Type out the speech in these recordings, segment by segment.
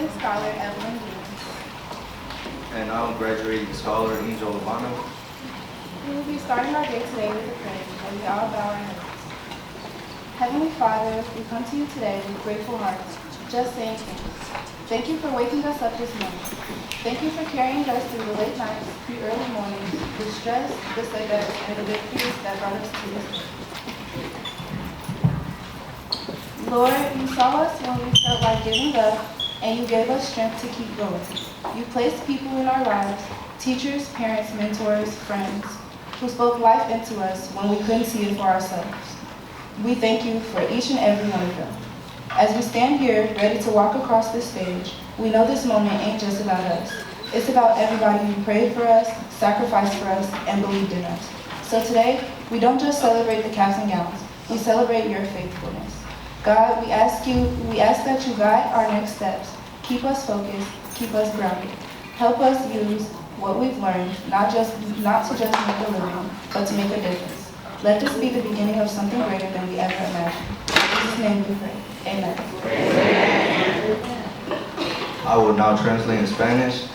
graduating scholar Evelyn Dean. And now graduating scholar Angel Urbano. We will be starting our day today with a prayer, and we all bow our heads. Heavenly Father, we come to you today with grateful hearts, just saying thanks. Thank you for waking us up this morning. Thank you for carrying us through the late nights, the early mornings, the stress, the setbacks, and the victories that brought us to this day. Lord, you saw us when we felt like giving up, and you gave us strength to keep going. You placed people in our lives, teachers, parents, mentors, friends, who spoke life into us when we couldn't see it for ourselves. We thank you for each and every one of them. As we stand here, ready to walk across this stage, we know this moment ain't just about us. It's about everybody who prayed for us, sacrificed for us, and believed in us. So today, we don't just celebrate the caps and gowns, we celebrate your faithfulness. God, we ask that you guide our next steps. Keep us focused, keep us grounded. Help us use what we've learned, not to just make a living, but to make a difference. Let this be the beginning of something greater than we ever imagined. In Jesus' name we pray. Amen. I will now translate in Spanish.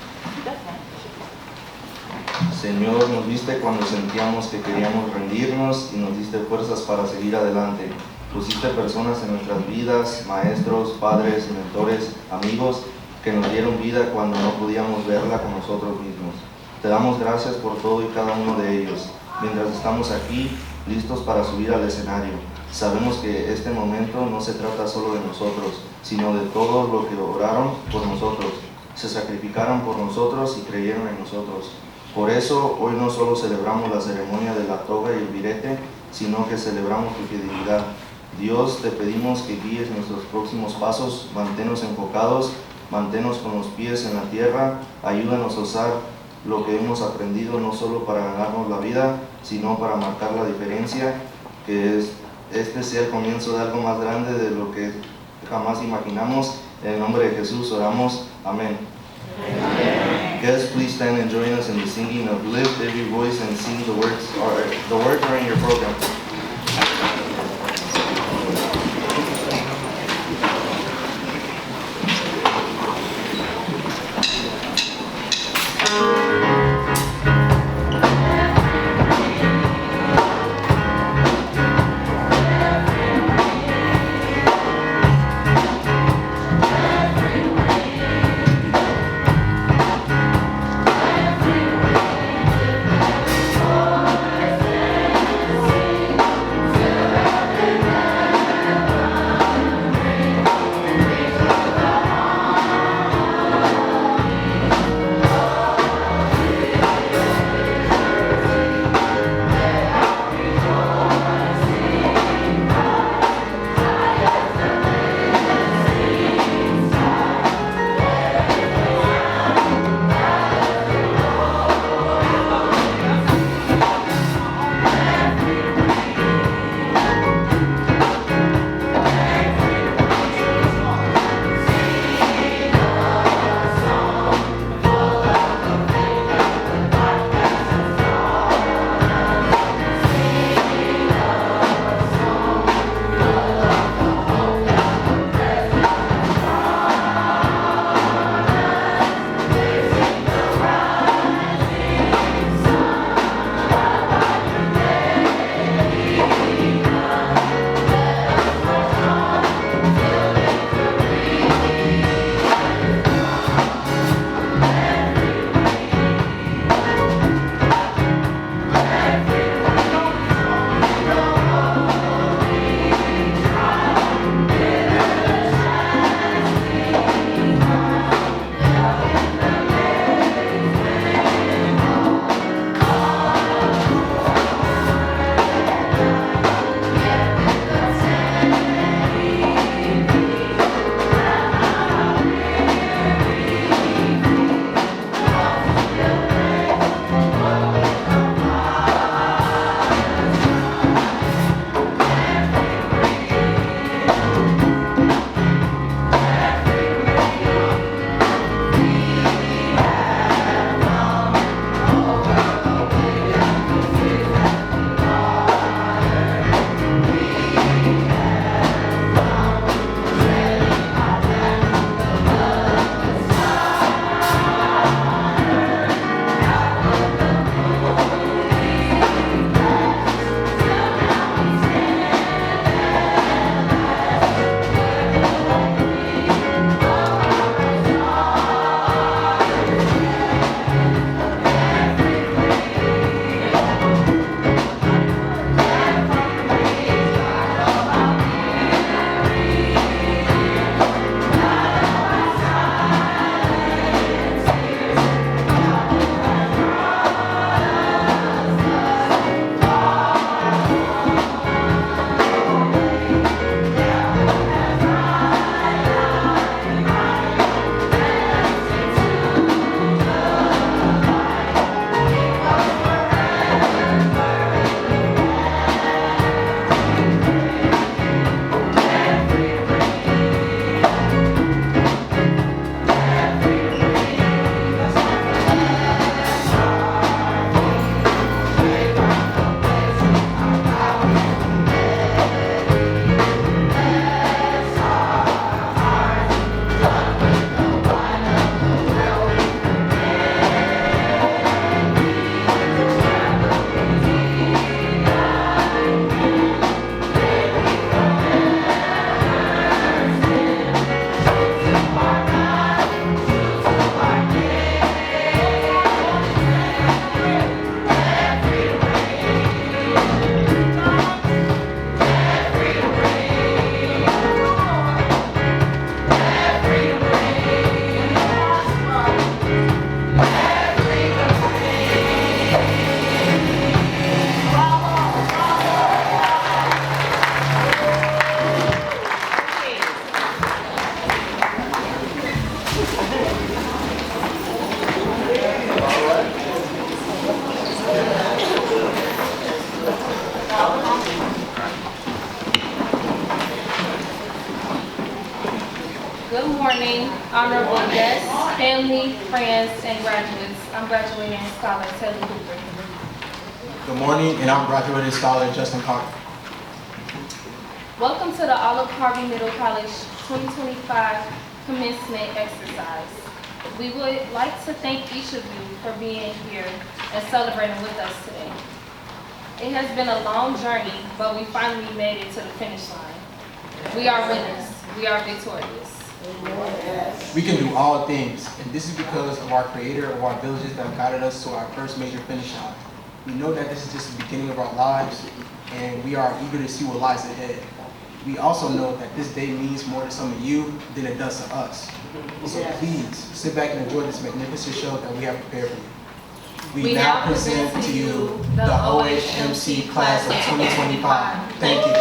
Señor, nos viste cuando sentíamos que queríamos rendirnos y nos diste fuerzas para seguir adelante. Pusiste personas en nuestras vidas, maestros, padres, mentores, amigos, que nos dieron vida cuando no podíamos verla con nosotros mismos. Te damos gracias por todo y cada uno de ellos. Mientras estamos aquí, listos para subir al escenario, sabemos que este momento no se trata solo de nosotros, sino de todos los que oraron por nosotros, se sacrificaron por nosotros y creyeron en nosotros. Por eso, hoy no solo celebramos la ceremonia de la toga y el birete, sino que celebramos tu fidelidad. Dios, te pedimos que guíes nuestros próximos pasos, manténnos enfocados, manténnos con los pies en la tierra, ayúdanos a usar lo que hemos aprendido no solo para ganarnos la vida, sino para marcar la diferencia, que este sea el comienzo de algo más grande de lo que jamás imaginamos. En el nombre de Jesús oramos. Amén. Guests, please stand and join us in the singing of Lift Every Voice and sing the words are in your program. Sing morning, honorable guests, family, friends, and graduates. I'm graduating scholar Taylor Cooper. Good morning, and I'm graduating scholar Justin Carter. Welcome to the Olive-Harvey Middle College 2025 commencement exercise. We would like to thank each of you for being here and celebrating with us today. It has been a long journey, but we finally made it to the finish line. We are winners. We are victorious. We can do all things, and this is because of our creator of our villages that guided us to our first major finish line. We know that this is just the beginning of our lives, and we are eager to see what lies ahead. We also know that this day means more to some of you than it does to us. So please, sit back and enjoy this magnificent show that we have prepared for you. We now present to you the OHMC class of 2025. Thank you.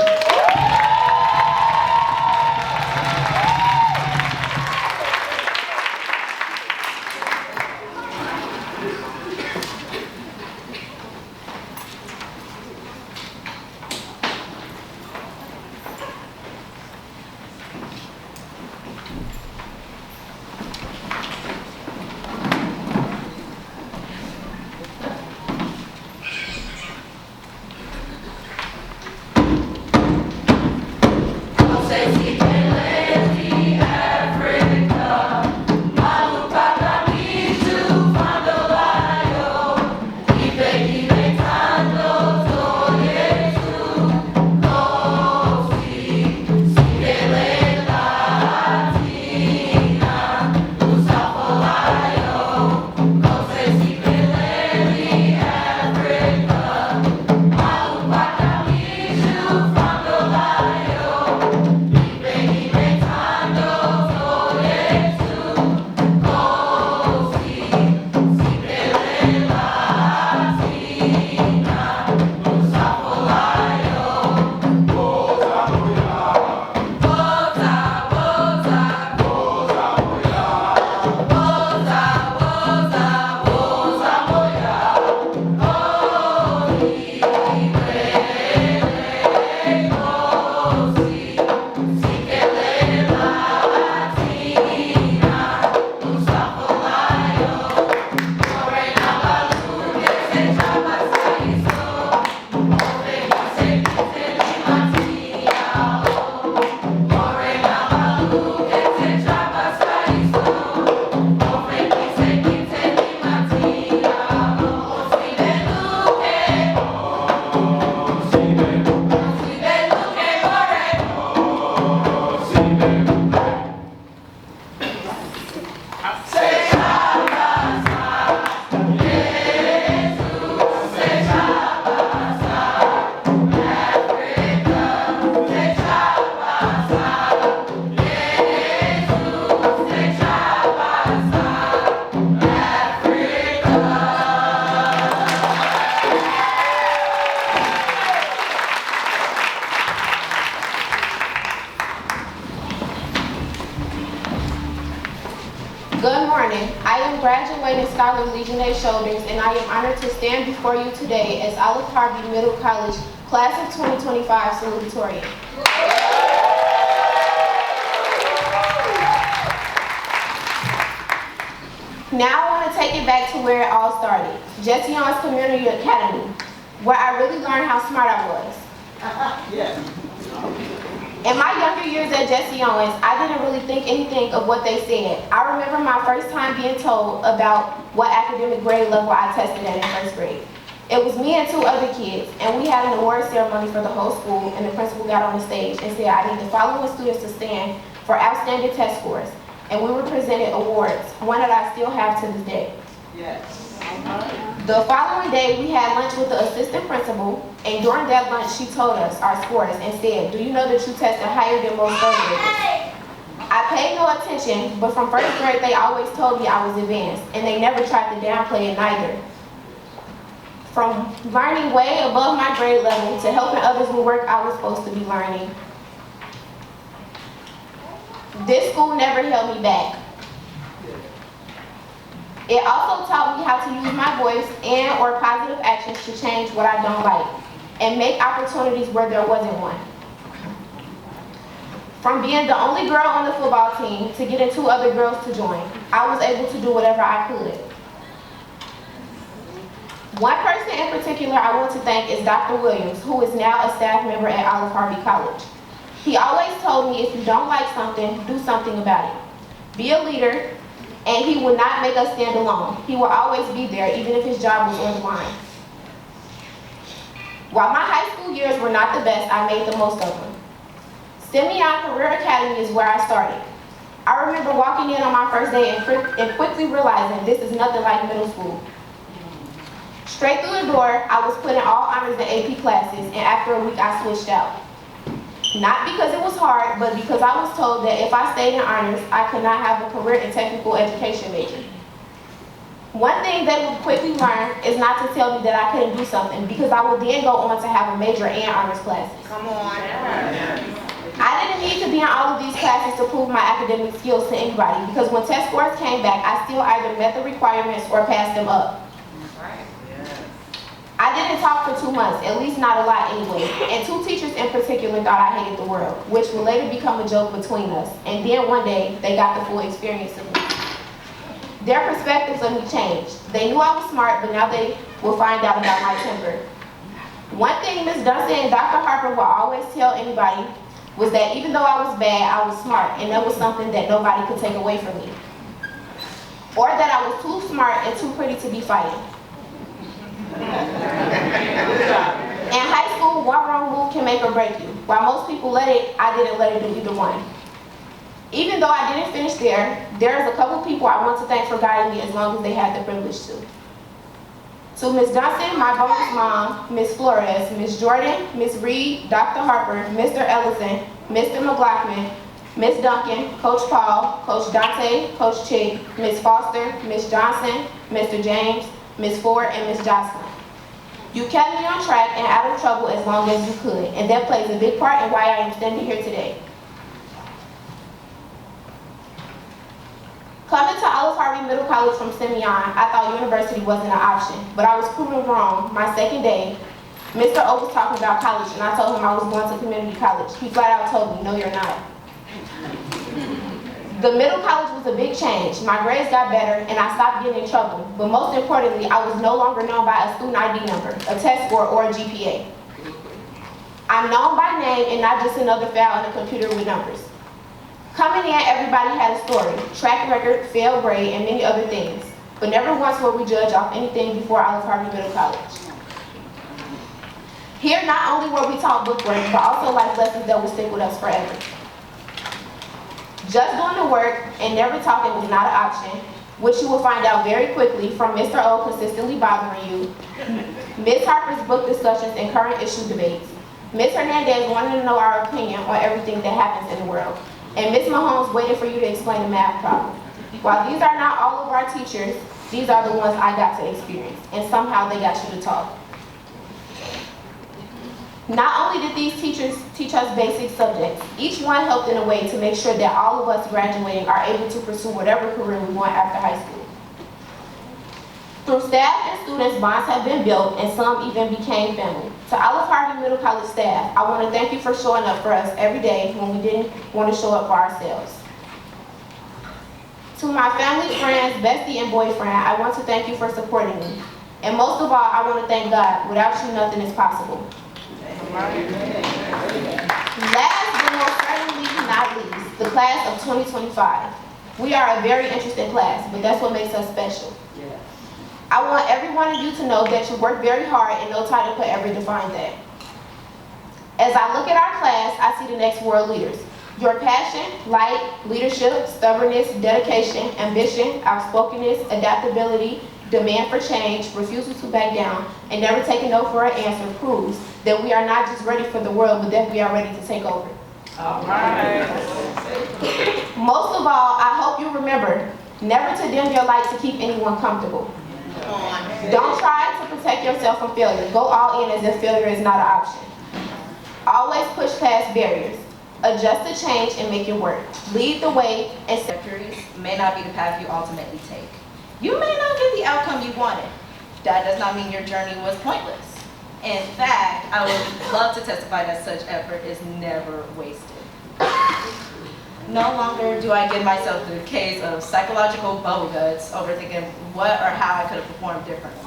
Good morning. I am graduating scholar Legionnaire Shoulders, and I am honored to stand before you today as Olive-Harvey Middle College Class of 2025 salutatorian. Now I want to take it back to where it all started, Jesse Owens Community Academy, where I really learned how smart I was. In my younger years at Jesse Owens, I didn't really think anything of what they said. I remember my first time being told about what academic grade level I tested at in first grade. It was me and 2 other kids, and we had an award ceremony for the whole school, and the principal got on the stage and said I need the following students to stand for outstanding test scores. And we were presented awards, one that I still have to this day. The following day, we had lunch with the assistant principal, and during that lunch, she told us our scores and said, "Do you know that you tested higher than most third graders?" I paid no attention, but from first grade, they always told me I was advanced, and they never tried to downplay it neither. From learning way above my grade level to helping others with work I was supposed to be learning, this school never held me back. It also taught me how to use my voice and or positive actions to change what I don't like and make opportunities where there wasn't one. From being the only girl on the football team to getting 2 other girls to join, I was able to do whatever I could. One person in particular I want to thank is Dr. Williams, who is now a staff member at Olive-Harvey College. He always told me if you don't like something, do something about it. Be a leader, and he would not make us stand alone. He will always be there, even if his job was on the line. While my high school years were not the best, I made the most of them. Simeon Career Academy is where I started. I remember walking in on my first day and quickly realizing this is nothing like middle school. Straight through the door, I was put in all honors and AP classes, and after a week I switched out. Not because it was hard, but because I was told that if I stayed in honors, I could not have a career in technical education major. One thing they would quickly learn is not to tell me that I couldn't do something, because I would then go on to have a major and honors classes. Come on. I didn't need to be in all of these classes to prove my academic skills to anybody, because when test scores came back, I still either met the requirements or passed them up. I didn't talk for 2 months, at least not a lot anyway, and 2 teachers in particular thought I hated the world, which would later become a joke between us, and then one day, they got the full experience of me. Their perspectives of me changed. They knew I was smart, but now they will find out about my temper. One thing Ms. Dunson and Dr. Harper will always tell anybody was that even though I was bad, I was smart, and that was something that nobody could take away from me. Or that I was too smart and too pretty to be fighting. In high school, one wrong move can make or break you. While most people let it, I didn't let it do either one. Even though I didn't finish there's a couple people I want to thank for guiding me as long as they had the privilege to. To Ms. Johnson, my bonus mom, Ms. Flores, Ms. Jordan, Ms. Reed, Dr. Harper, Mr. Ellison, Mr. McLaughlin, Ms. Duncan, Coach Paul, Coach Dante, Coach Chick, Ms. Foster, Ms. Johnson, Mr. James, Ms. Ford, and Ms. Jocelyn. You kept me on track and out of trouble as long as you could, and that plays a big part in why I am standing here today. Coming to Olive-Harvey Middle College from Simeon, I thought university wasn't an option, but I was proven wrong. My second day, Mr. O was talking about college, and I told him I was going to community college. He flat out told me, no, you're not. The middle college was a big change. My grades got better, and I stopped getting in trouble. But most importantly, I was no longer known by a student ID number, a test score, or a GPA. I'm known by name and not just another file on a computer with numbers. Coming in, everybody had a story, track record, failed grade, and many other things. But never once were we judged off anything before Olive-Harvey Middle College. Here, not only were we taught bookwork, but also life lessons that will stick with us forever. Just doing the work and never talking was not an option, which you will find out very quickly from Mr. O consistently bothering you, Ms. Harper's book discussions and current issue debates, Ms. Hernandez wanting to know our opinion on everything that happens in the world, and Ms. Mahomes waiting for you to explain a math problem. While these are not all of our teachers, these are the ones I got to experience, and somehow they got you to talk. Not only did these teachers teach us basic subjects, each one helped in a way to make sure that all of us graduating are able to pursue whatever career we want after high school. Through staff and students, bonds have been built, and some even became family. To Olive-Harvey Middle College staff, I want to thank you for showing up for us every day when we didn't want to show up for ourselves. To my family, friends, bestie, and boyfriend, I want to thank you for supporting me. And most of all, I want to thank God. Without you, nothing is possible. Last but most certainly not least, the class of 2025. We are a very interesting class, but that's what makes us special. I want every one of you to know that you work very hard and no title could ever define that. As I look at our class, I see the next world leaders. Your passion, light, leadership, stubbornness, dedication, ambition, outspokenness, adaptability, demand for change, refusal to back down, and never taking no for an answer proves that we are not just ready for the world, but that we are ready to take over. All right. Most of all, I hope you remember never to dim your light to keep anyone comfortable. Don't try to protect yourself from failure. Go all in as if failure is not an option. Always push past barriers. Adjust to change and make it work. Lead the way and set. Victories may not be the path you ultimately take. You may not get the outcome you wanted. That does not mean your journey was pointless. In fact, I would love to testify that such effort is never wasted. No longer do I give myself the case of psychological bubble guts, overthinking what or how I could have performed differently.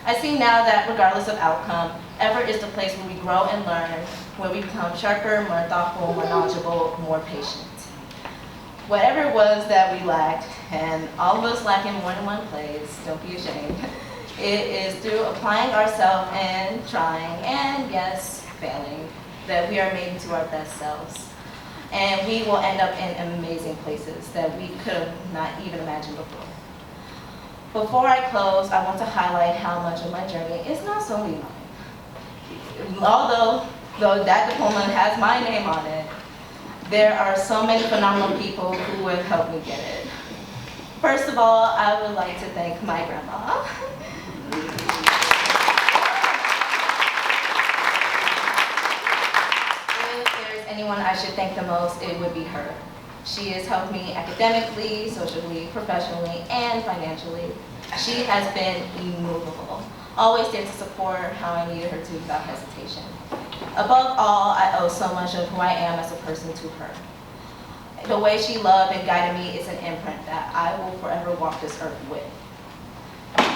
I see now that regardless of outcome, effort is the place where we grow and learn, where we become sharper, more thoughtful, more knowledgeable, more patient. Whatever it was that we lacked, and all of us lack in more than one place, don't be ashamed. It is through applying ourselves and trying, and yes, failing, that we are made into our best selves. And we will end up in amazing places that we could have not even imagined before. Before I close, I want to highlight how much of my journey is not solely mine. Although that diploma has my name on it, there are so many phenomenal people who have helped me get it. First of all, I would like to thank my grandma. If there's anyone I should thank the most, it would be her. She has helped me academically, socially, professionally, and financially. She has been immovable, always there to support how I needed her to without hesitation. Above all, I owe so much of who I am as a person to her. The way she loved and guided me is an imprint that I will forever walk this earth with.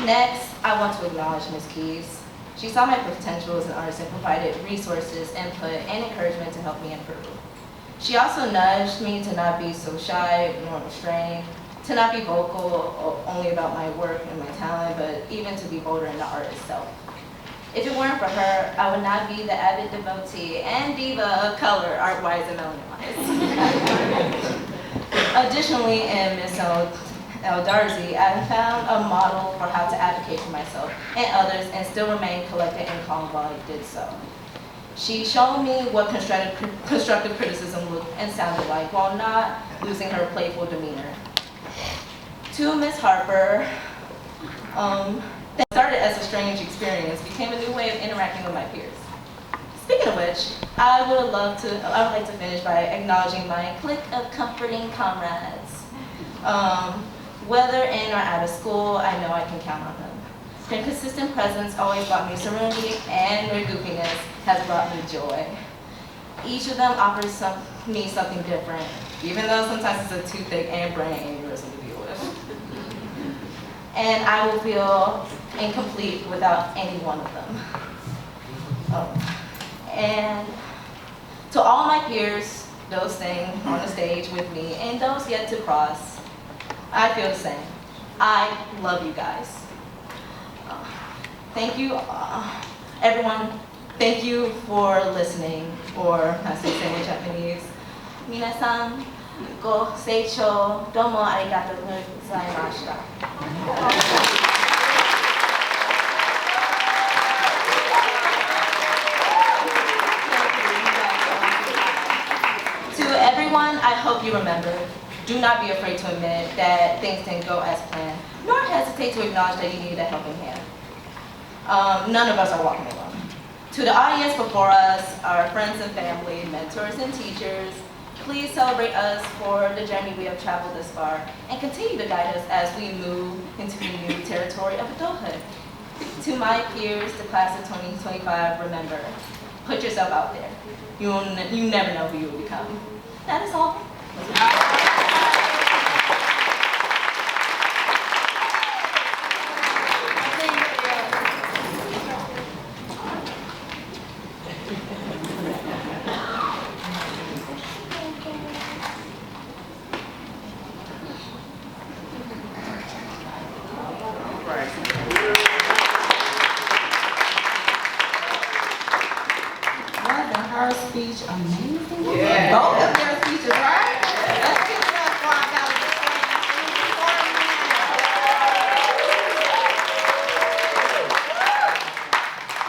Next, I want to acknowledge Ms. Keys. She saw my potential as an artist and provided resources, input, and encouragement to help me improve. She also nudged me to not be so shy nor restrained, to not be vocal only about my work and my talent, but even to be bolder in the art itself. If it weren't for her, I would not be the avid devotee and diva of color, art-wise and melanin-wise. Additionally, in Ms. Eldarzi, I found a model for how to advocate for myself and others and still remain collected and calm while I did so. She showed me what constructive criticism looked and sounded like while not losing her playful demeanor. To Ms. Harper, that started as a strange experience became a new way of interacting with my peers. Speaking of which, I would like to finish by acknowledging my clique of comforting comrades. Whether in or out of school, I know I can count on them. Their consistent presence always brought me serenity, and their goofiness has brought me joy. Each of them offers me something different, even though sometimes it's a toothache and brain aneurysm to deal with. And I will feel incomplete without any one of them. And to all my peers, those staying on the stage with me, and those yet to cross, I feel the same. I love you guys. Thank you, everyone. Thank you for listening, or I say in Japanese. Minasan, go seicho, domo arigatou gozaimashita. To everyone, I hope you remember. Do not be afraid to admit that things didn't go as planned, nor hesitate to acknowledge that you needed a helping hand. None of us are walking alone. To the audience before us, our friends and family, mentors and teachers, please celebrate us for the journey we have traveled this far and continue to guide us as we move into the new territory of adulthood. To my peers, the class of 2025, remember, put yourself out there. You never know who you will become. That is all. Her speech amazing? Yeah. Both of their speeches, right? Let's give it up for our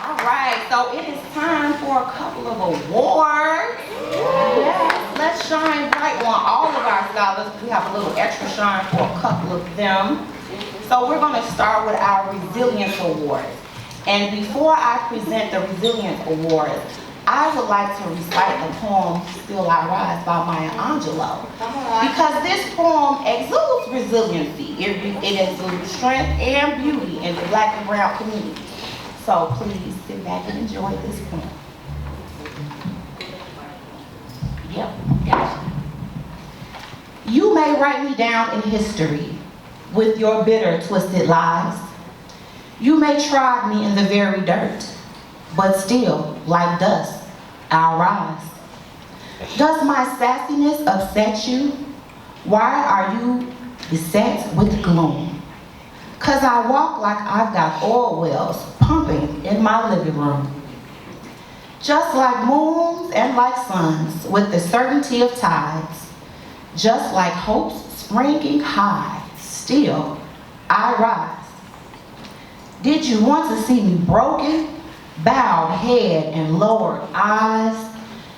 All right, so it is time for a couple of awards. Yes, let's shine bright on all of our scholars. We have a little extra shine for a couple of them. So we're going to start with our Resilience Award. And before I present the Resilience Award, I would like to recite the poem Still I Rise by Maya Angelou. Because this poem exudes resiliency. It exudes strength and beauty in the Black and brown community. So please sit back and enjoy this poem. Yep, gotcha. You may write me down in history with your bitter, twisted lies. You may trod me in the very dirt, but still, like dust, I'll rise. Does my sassiness upset you? Why are you beset with gloom? 'Cause I walk like I've got oil wells pumping in my living room. Just like moons and like suns with the certainty of tides, just like hopes springing high, still I rise. Did you want to see me broken, bowed head and lowered eyes,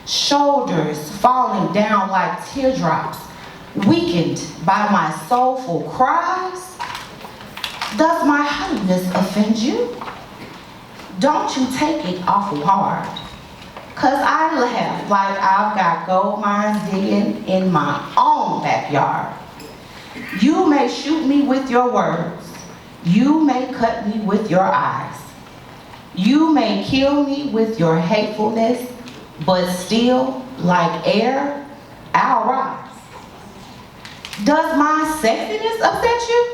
shoulders falling down like teardrops, weakened by my soulful cries? Does my holiness offend you? Don't you take it awful hard, 'cause I laugh like I've got gold mines digging in my own backyard. You may shoot me with your words. You may cut me with your eyes. You may kill me with your hatefulness, but still, like air, I'll rise. Does my sexiness upset you?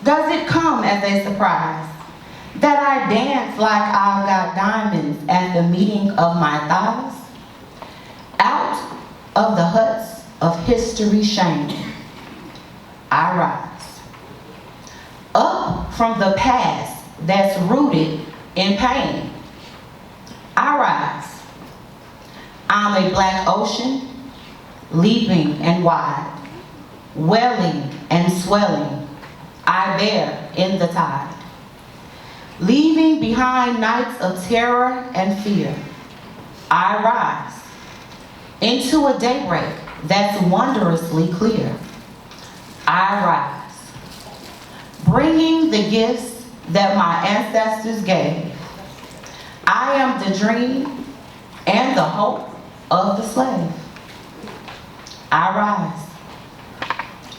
Does it come as a surprise that I dance like I've got diamonds at the meeting of my thighs? Out of the huts of history shame, I rise. Up from the past that's rooted in pain, I rise. I'm a black ocean, leaping and wide, welling and swelling, I bear in the tide. Leaving behind nights of terror and fear, I rise into a daybreak that's wondrously clear. I rise, bringing the gifts that my ancestors gave. I am the dream and the hope of the slave. I rise,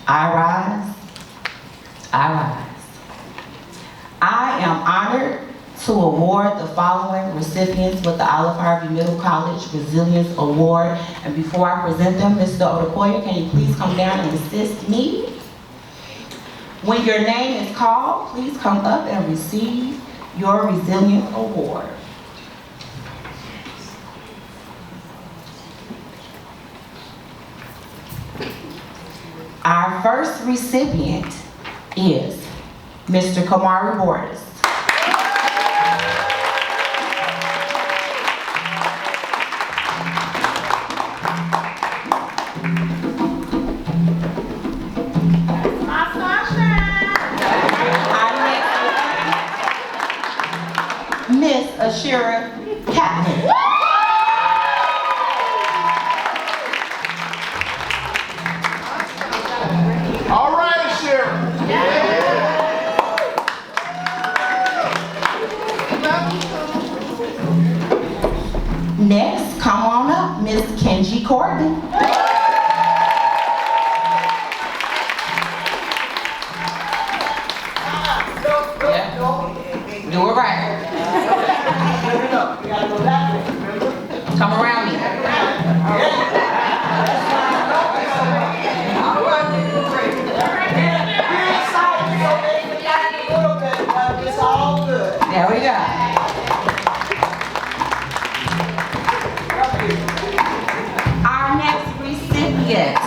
I rise, I rise. I am honored to award the following recipients with the Olive-Harvey Middle College Resilience Award. And before I present them, Mr. Odukoya, can you please come down and assist me? When your name is called, please come up and receive your Resilience Award. Our first recipient is Mr. Kamari Borders. Miss Ashira Kaplan. All right, Ashira. Next, come on up, Miss Kenji Corbin. Yeah. Do it right. Come around me. There we go. Our next recipient,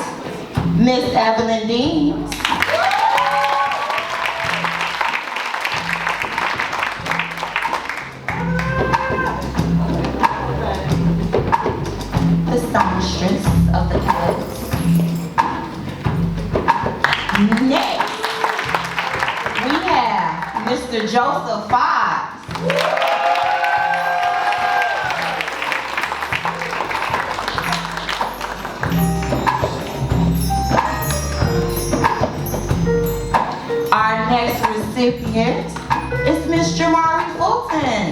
Miss Evelyn Deans. The songstress of the Cubs. Next, we have Mr. Joseph Fox. Our next recipient is Miss Jamari Fulton.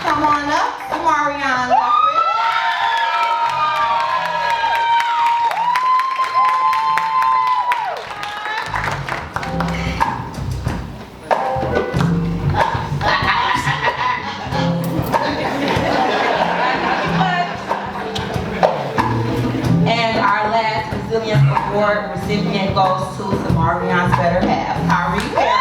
Come on up, Mariana. Marion's better half, Kyrie Perry.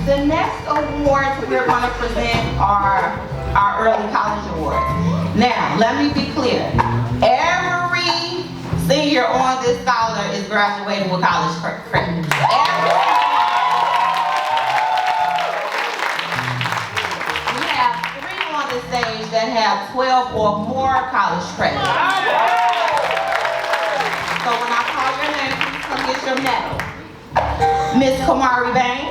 The next awards we're going to present are our early college awards. Now, let me be clear. Every senior on this scholar is graduating with college credit. We have 3 on the stage that have 12 or more college credits. So when I call your name, please come get your medal. Miss Kamari Banks.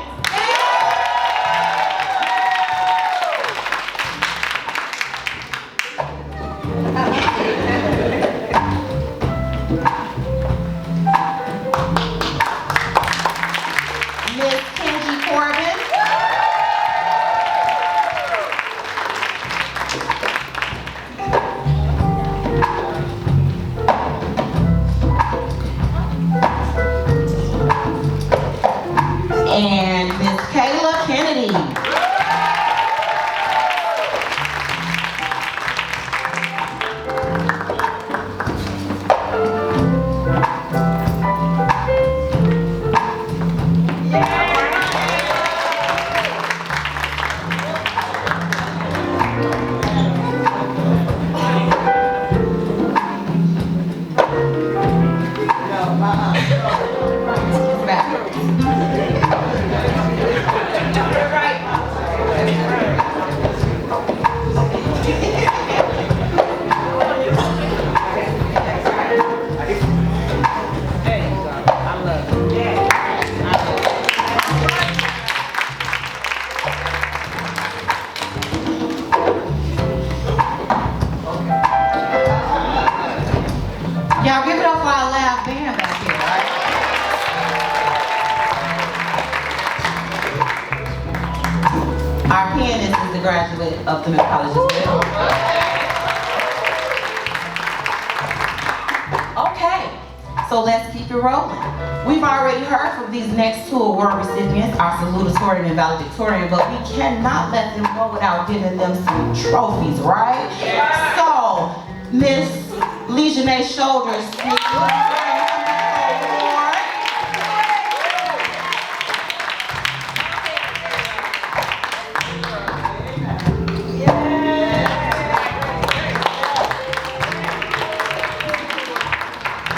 And Miss Kayla Kennedy. Y'all give it up for our loud band back here, right? Our pianist is a graduate of the college as well. Okay, so let's keep it rolling. We've already heard from these next 2 award recipients, our salutatorian and valedictorian, but we cannot let them go without giving them some trophies, right? So, Miss Legionnaire Shoulders,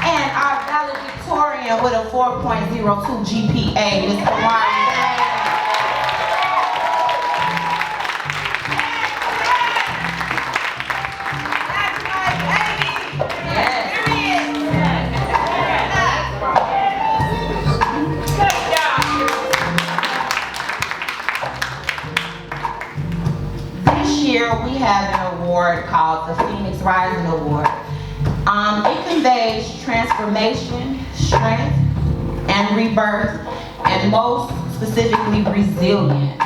and our valedictorian with a 4.02 GPA, Ms. Kamari. We have an award called the Phoenix Rising Award. It conveys transformation, strength, and rebirth, and most specifically resilience.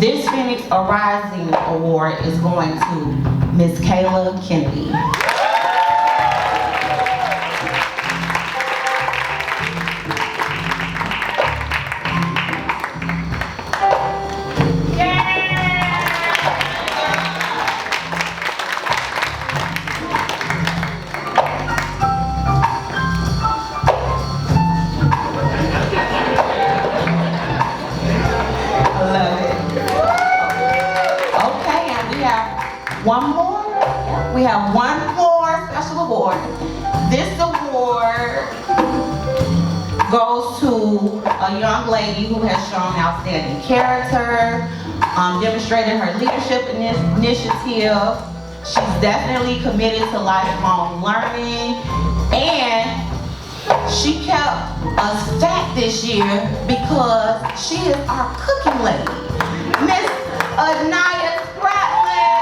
This Phoenix Rising Award is going to Miss Kayla Kennedy. We have one more special award. This award goes to a young lady who has shown outstanding character, demonstrated her leadership initiative. She's definitely committed to lifelong learning, and she kept us fat this year because she is our cooking lady, Miss Anaya Spratland.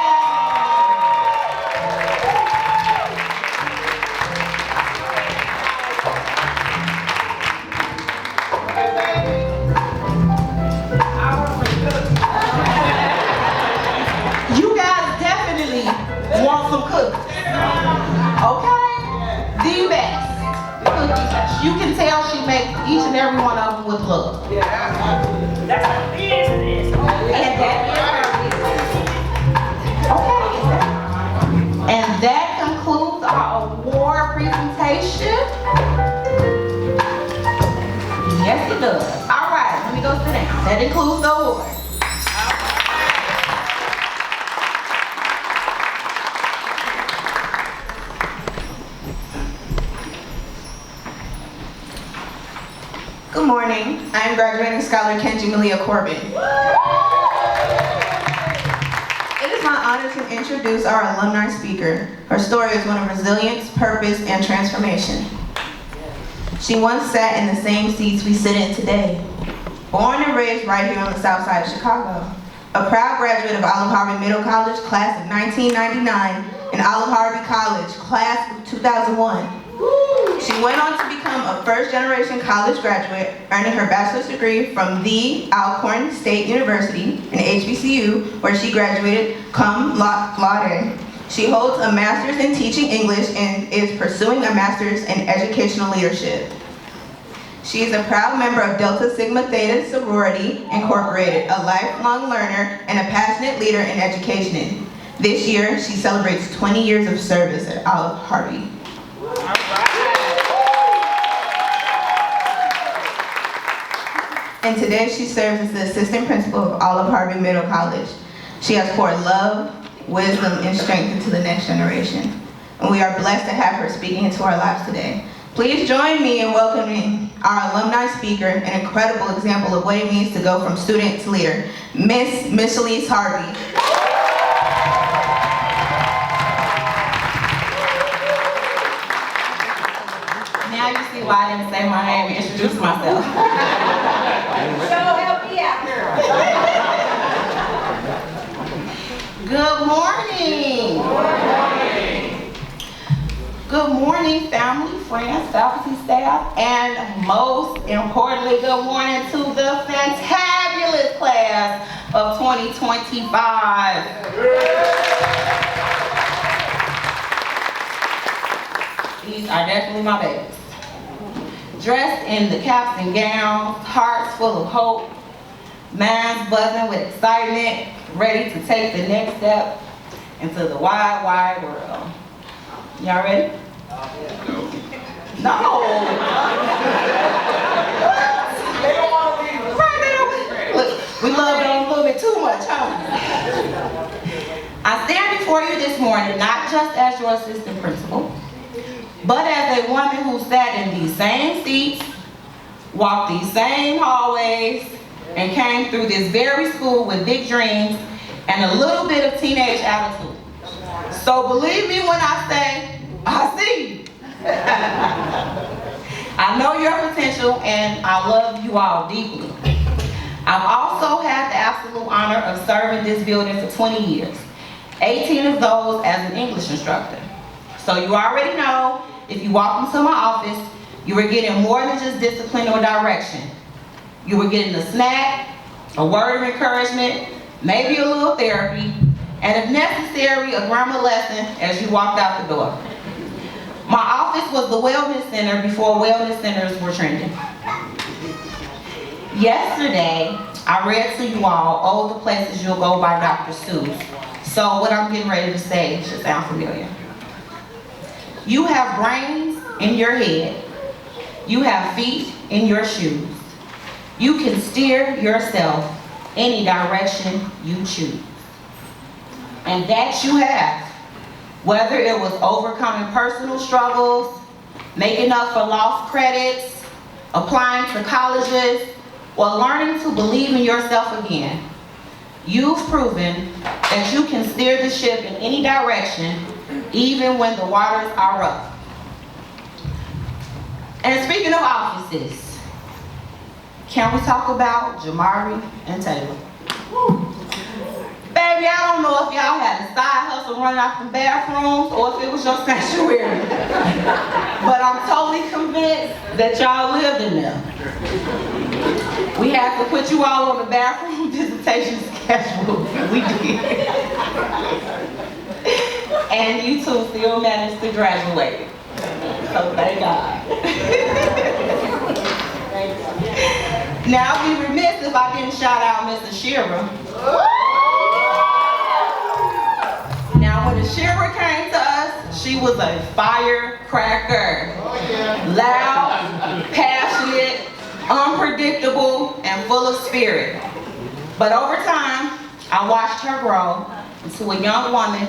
You guys definitely want some cookies. includes the award. Good morning. I am graduating scholar Kenji Malia Corbin. It is my honor to introduce our alumni speaker. Her story is one of resilience, purpose, and transformation. She once sat in the same seats we sit in today. Born and raised right here on the south side of Chicago. A proud graduate of Olive-Harvey Middle College, class of 1999, and Olive-Harvey College, class of 2001. She went on to become a first-generation college graduate, earning her bachelor's degree from the Alcorn State University, an HBCU, where she graduated cum laude. She holds a master's in teaching English and is pursuing a master's in educational leadership. She is a proud member of Delta Sigma Theta Sorority Incorporated, a lifelong learner and a passionate leader in education. This year, she celebrates 20 years of service at Olive-Harvey. And today she serves as the assistant principal of Olive-Harvey Middle College. She has poured love, wisdom, and strength into the next generation. And we are blessed to have her speaking into our lives today. Please join me in welcoming our alumni speaker, an incredible example of what it means to go from student to leader, Miss Olive-Harvey. Now you see why I didn't say my name and introduce myself. Help me out, girl. Good morning. Good morning, family, friends, faculty, staff, and most importantly, good morning to the fantabulous class of 2025. These are definitely my babies. Dressed in the caps and gowns, hearts full of hope, minds buzzing with excitement, ready to take the next step into the wide, wide world. Y'all ready? No. They don't want to leave us. Right, they don't. Look, we love them a little bit too much, huh? I stand before you this morning not just as your assistant principal, but as a woman who sat in these same seats, walked these same hallways, and came through this very school with big dreams and a little bit of teenage attitude. So believe me when I say, I see you. I know your potential and I love you all deeply. I've also had the absolute honor of serving this building for 20 years, 18 of those as an English instructor. So you already know, if you walk into my office, you were getting more than just discipline or direction. You were getting a snack, a word of encouragement, maybe a little therapy, and if necessary, a grammar lesson as you walked out the door. My office was the wellness center before wellness centers were trending. Yesterday, I read to you all, "Oh, the Places You'll Go" by Dr. Seuss. So what I'm getting ready to say should sound familiar. You have brains in your head. You have feet in your shoes. You can steer yourself any direction you choose. And that you have. Whether it was overcoming personal struggles, making up for lost credits, applying to colleges, or learning to believe in yourself again. You've proven that you can steer the ship in any direction, even when the waters are rough. And speaking of offices, can we talk about Jamari and Taylor? Baby, I don't know if y'all had a side hustle running out the bathrooms or if it was your sanctuary. But I'm totally convinced that y'all lived in them. We had to put you all on the bathroom visitation schedule. We did. And you two still managed to graduate. So thank God. Now I'd be remiss if I didn't shout out Mrs. Shearer. Now when Shearer came to us, she was a firecracker. Loud, passionate, unpredictable, and full of spirit. But over time, I watched her grow into a young woman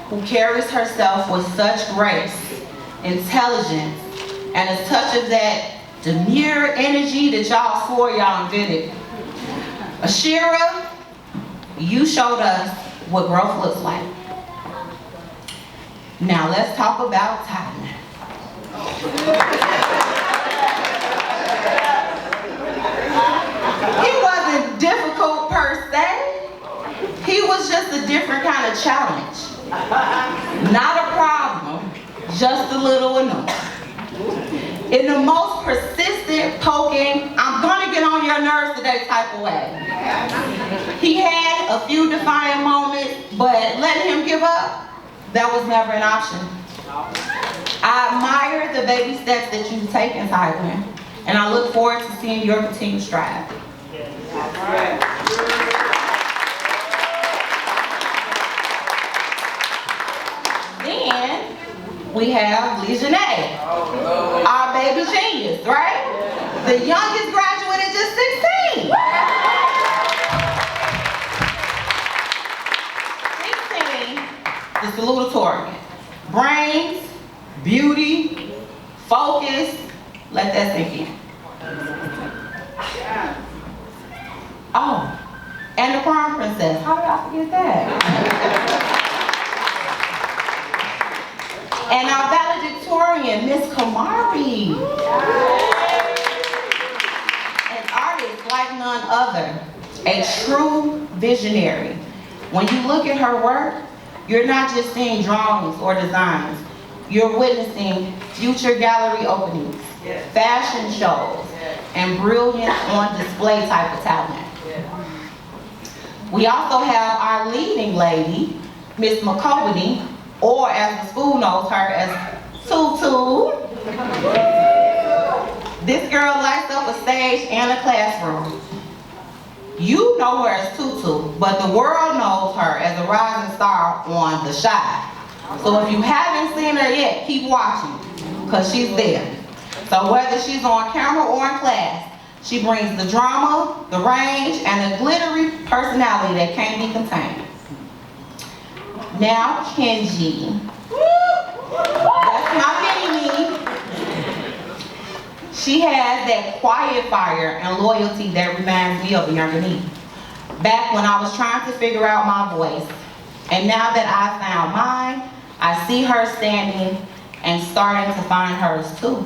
who carries herself with such grace, intelligence, and a touch of that demure energy that y'all swore y'all invented. Ashira, you showed us what growth looks like. Now let's talk about Tyler. He wasn't difficult per se. He was just a different kind of challenge. Not a problem, just a little annoying. In the most persistent, poking, I'm gonna get on your nerves today type of way. He had a few defiant moments, but letting him give up, that was never an option. I admire the baby steps that you've taken, Tyler, and I look forward to seeing your continued strive. Then we have Legionnaire, our baby genius, right? The youngest graduate at just 16. 16, the salutatorian. Brains, beauty, focus, let that sink in. Oh, and the prom princess, how did I forget that? And our valedictorian, Miss Kamari. An artist like none other, a true visionary. When you look at her work, you're not just seeing drawings or designs. You're witnessing future gallery openings, fashion shows, and brilliant on display type of talent. We also have our leading lady, Miss McCobany, or as the school knows her as Tutu. This girl lights up a stage and a classroom. You know her as Tutu, but the world knows her as a rising star on The Shy. So if you haven't seen her yet, keep watching, because she's there. So whether she's on camera or in class, she brings the drama, the range, and a glittery personality that can't be contained. Now, Kenji. That's my mini-me. She has that quiet fire and loyalty that reminds me of a younger me. Back when I was trying to figure out my voice. And now that I found mine, I see her standing and starting to find hers too.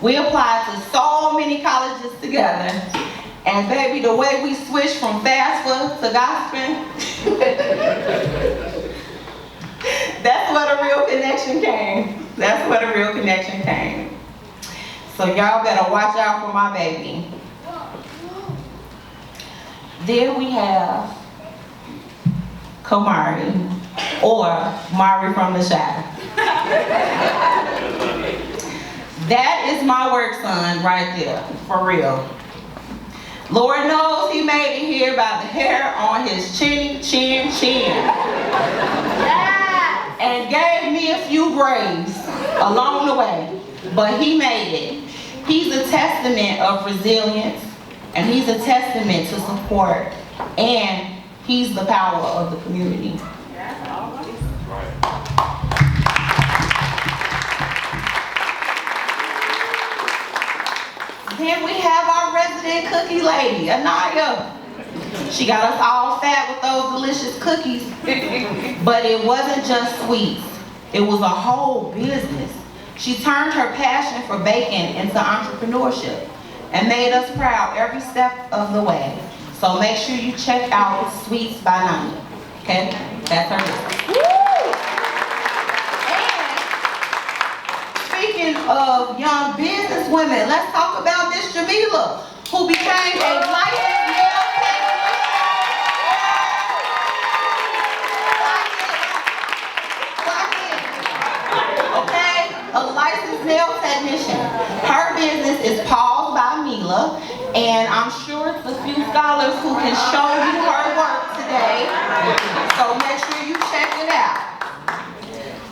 We applied to so many colleges together. And baby, the way we switched from FAFSA to gospel, that's where the real connection came. That's where the real connection came. So y'all better watch out for my baby. Then we have Kamari, or Mari from The Shy. That is my work son right there, for real. Lord knows he made it here by the hair on his chin. And gave me a few graves along the way, but he made it. He's a testament of resilience, and he's a testament to support, and he's the power of the community. Then we have our resident cookie lady, Anaya. She got us all fat with those delicious cookies, but it wasn't just sweets. It was a whole business. She turned her passion for baking into entrepreneurship and made us proud every step of the way. So make sure you check out Sweets by Nanya. Okay? That's her business. And speaking of young business women, let's talk about Miss Jamila, who became a licensed nail a licensed nail technician. Her business is Paul's by Mila, and I'm sure it's a few scholars who can show you her work today. So make sure you check it out.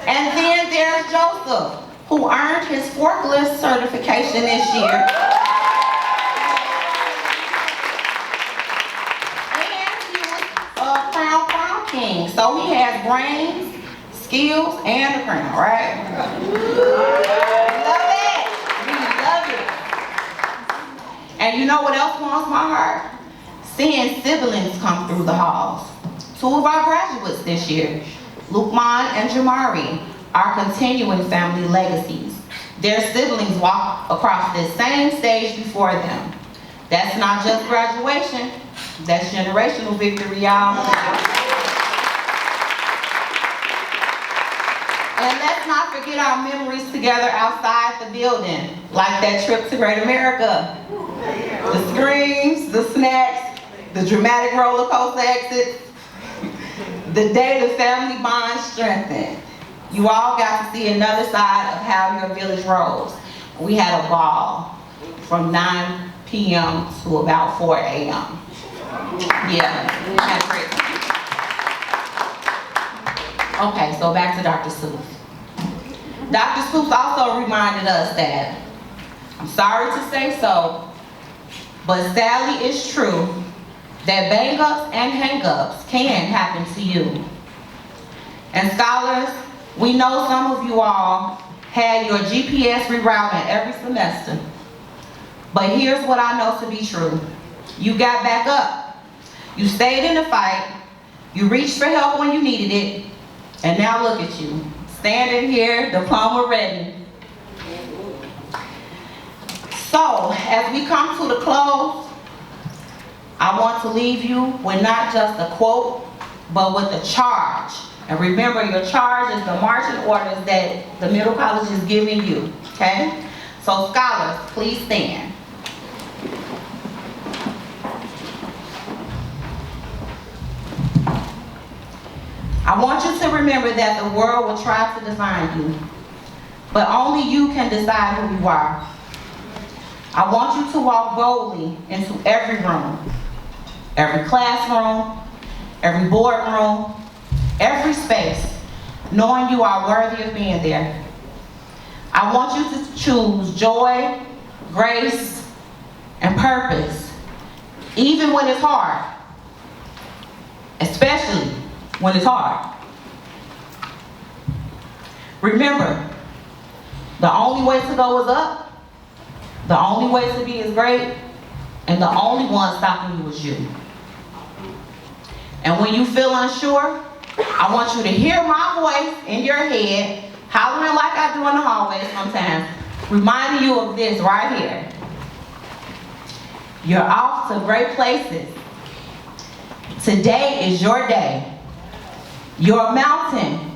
And then there's Joseph, who earned his forklift certification this year. And So he has brains, skills, and a crown, right? Love it. We love it. And you know what else warms my heart? Seeing siblings come through the halls. 2 of our graduates this year, Lukman and Jamari, are continuing family legacies. Their siblings walk across this same stage before them. That's not just graduation, that's generational victory, y'all. And let's not forget our memories together outside the building, like that trip to Great America. The screams, the snacks, the dramatic roller coaster exits, the day the family bond strengthened. You all got to see another side of how your village rolls. We had a ball from 9 p.m. to about 4 a.m. Yeah, we had a great time. Okay, so back to Dr. Seuss. Dr. Seuss also reminded us that, I'm sorry to say so, but sadly it's true that bang-ups and hang-ups can happen to you. And scholars, we know some of you all had your GPS rerouting every semester. But here's what I know to be true. You got back up. You stayed in the fight. You reached for help when you needed it. And now look at you, standing here, diploma ready. So, as we come to the close, I want to leave you with not just a quote, but with a charge. And remember, your charge is the marching orders that the Middle College is giving you, okay? So scholars, please stand. I want you to remember that the world will try to define you, but only you can decide who you are. I want you to walk boldly into every room, every classroom, every boardroom, every space, knowing you are worthy of being there. I want you to choose joy, grace, and purpose, even when it's hard, especially when it's hard. Remember, the only way to go is up, the only way to be is great, and the only one stopping you is you. And when you feel unsure, I want you to hear my voice in your head, hollering like I do in the hallway sometimes, reminding you of this right here. You're off to great places. Today is your day. Your mountain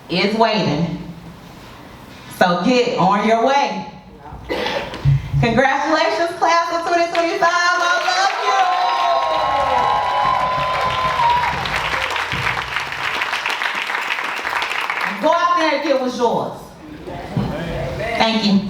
is waiting. So get on your way. Congratulations, class of 2025. I love you. Go out there and get what's yours. Thank you.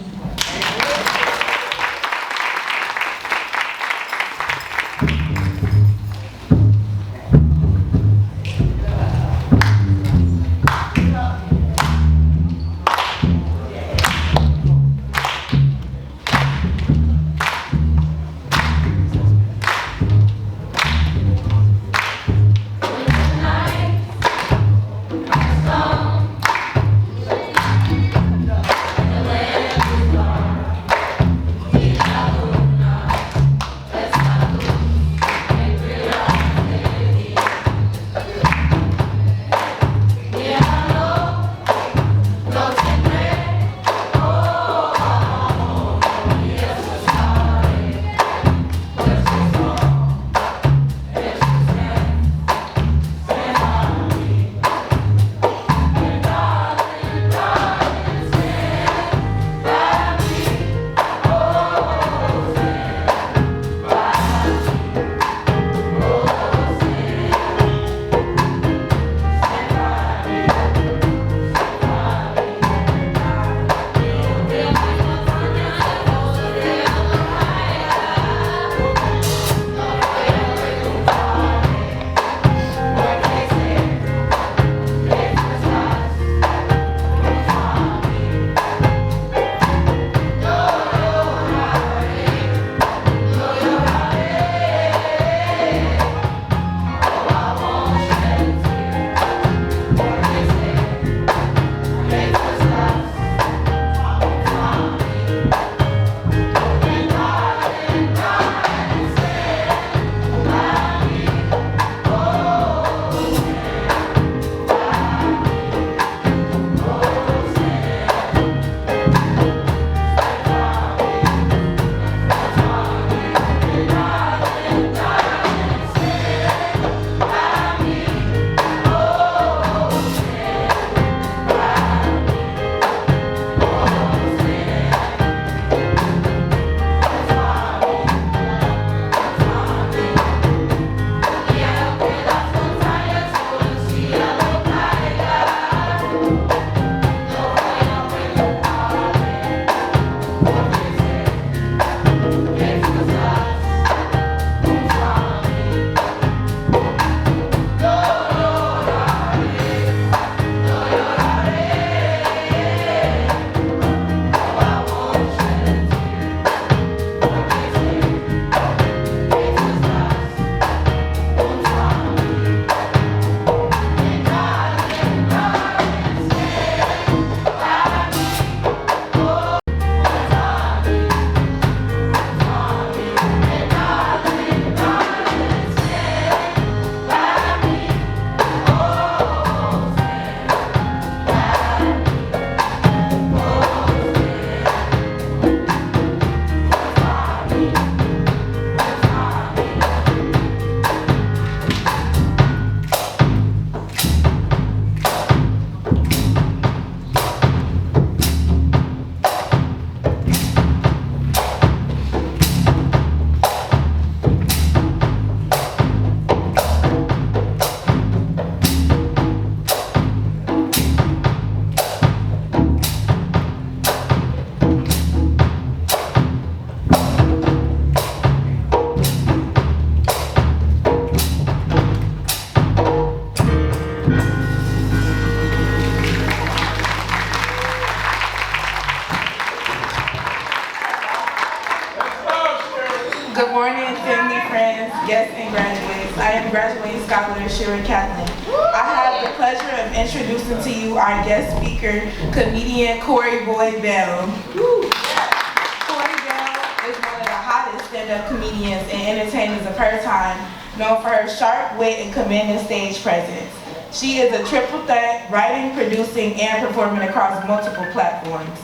morning, family, friends, guests, and graduates. I am graduating scholar Shira Catlin. I have the pleasure of introducing to you our guest speaker, comedian Corey Boyd Bell. Corey Bell is one of the hottest stand-up comedians and entertainers of her time, known for her sharp wit and commanding stage presence. She is a triple threat, writing, producing, and performing across multiple platforms.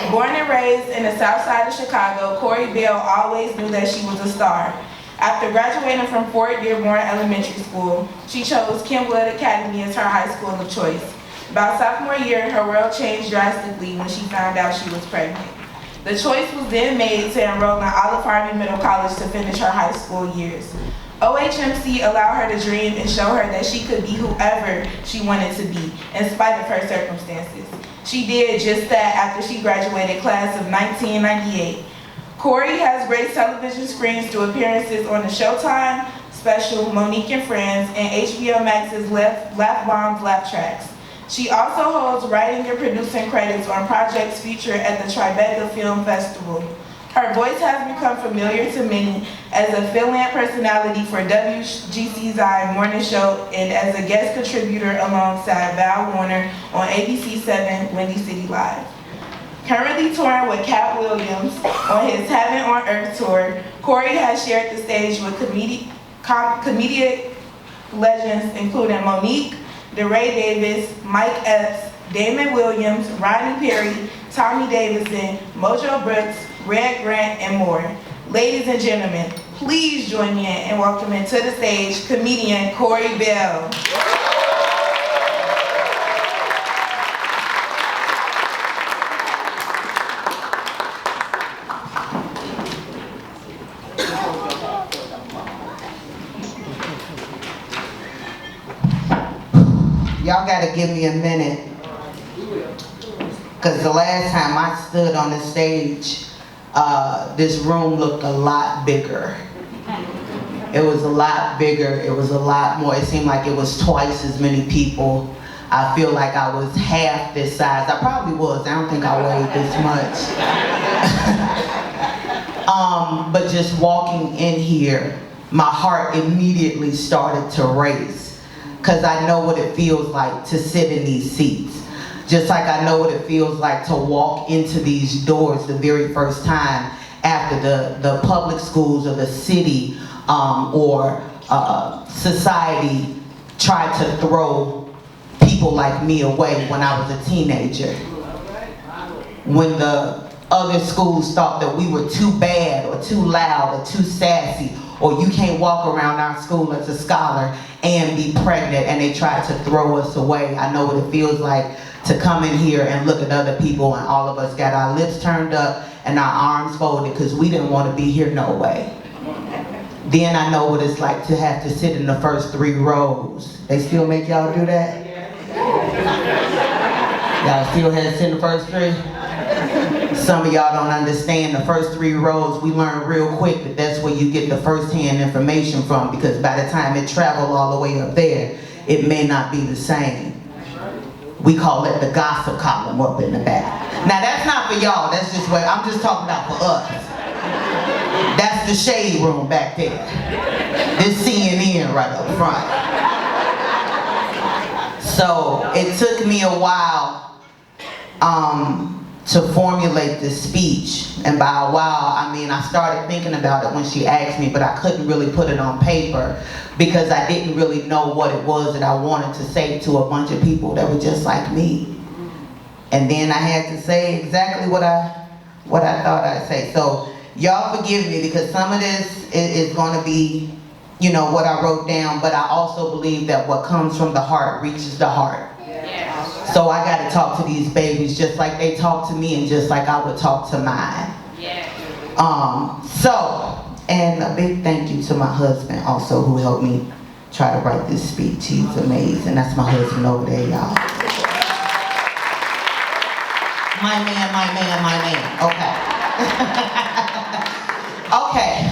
Born and raised in the south side of Chicago, Corey Bell always knew that she was a star. After graduating from Fort Dearborn Elementary School, she chose Kenwood Academy as her high school of choice. About sophomore year, her world changed drastically when she found out she was pregnant. The choice was then made to enroll in Olive-Harvey Middle College to finish her high school years. OHMC allowed her to dream and show her that she could be whoever she wanted to be, in spite of her circumstances. She did just that after she graduated class of 1998. Corey has graced television screens through appearances on the Showtime special Monique and Friends and HBO Max's Laugh Bombs Laugh Tracks. She also holds writing and producing credits on projects featured at the Tribeca Film Festival. Her voice has become familiar to many as a fill-in personality for WGC's Morning Show and as a guest contributor alongside Val Warner on ABC7 Windy City Live. Currently touring with Cat Williams on his Heaven on Earth tour, Corey has shared the stage with comedic legends including Monique, DeRay Davis, Mike Epps, Damon Williams, Rodney Perry, Tommy Davidson, Mojo Brooks, Red Grant, and more. Ladies and gentlemen, please join me in welcoming to the stage comedian Corey Bell. Y'all gotta give me a minute. Because the last time I stood on the stage, this room looked a lot bigger. It was a lot bigger, it was a lot more, it seemed like it was twice as many people. I feel like I was half this size. I probably was, I don't think I weighed this much. But just walking in here, my heart immediately started to race. Because I know what it feels like to sit in these seats. Just like I know what it feels like to walk into these doors the very first time after the public schools or the city or society tried to throw people like me away when I was a teenager. When the other schools thought that we were too bad or too loud or too sassy, or you can't walk around our school as a scholar and be pregnant, and they tried to throw us away. I know what it feels like to come in here and look at other people and all of us got our lips turned up and our arms folded because we didn't want to be here no way. Then I know what it's like to have to sit in the first 3 rows. They still make y'all do that? Y'all still have to sit in the first 3? Some of y'all don't understand the first 3 rows. We learn real quick that that's where you get the first-hand information from, because by the time it travels all the way up there, it may not be the same. We call it the gossip column up in the back. Now that's not for y'all, that's just what, I'm just talking about for us. That's the shade room back there. This CNN right up front. So it took me a while to formulate this speech. And by a while, I mean, I started thinking about it when she asked me, but I couldn't really put it on paper because I didn't really know what it was that I wanted to say to a bunch of people that were just like me. And then I had to say exactly what I thought I'd say. So y'all forgive me because some of this is going to be, you know, what I wrote down, but I also believe that what comes from the heart reaches the heart. So I got to talk to these babies just like they talk to me and just like I would talk to mine. And a big thank you to my husband also who helped me try to write this speech. He's amazing. That's my husband over there, y'all. My man, my man, my man. Okay. Okay.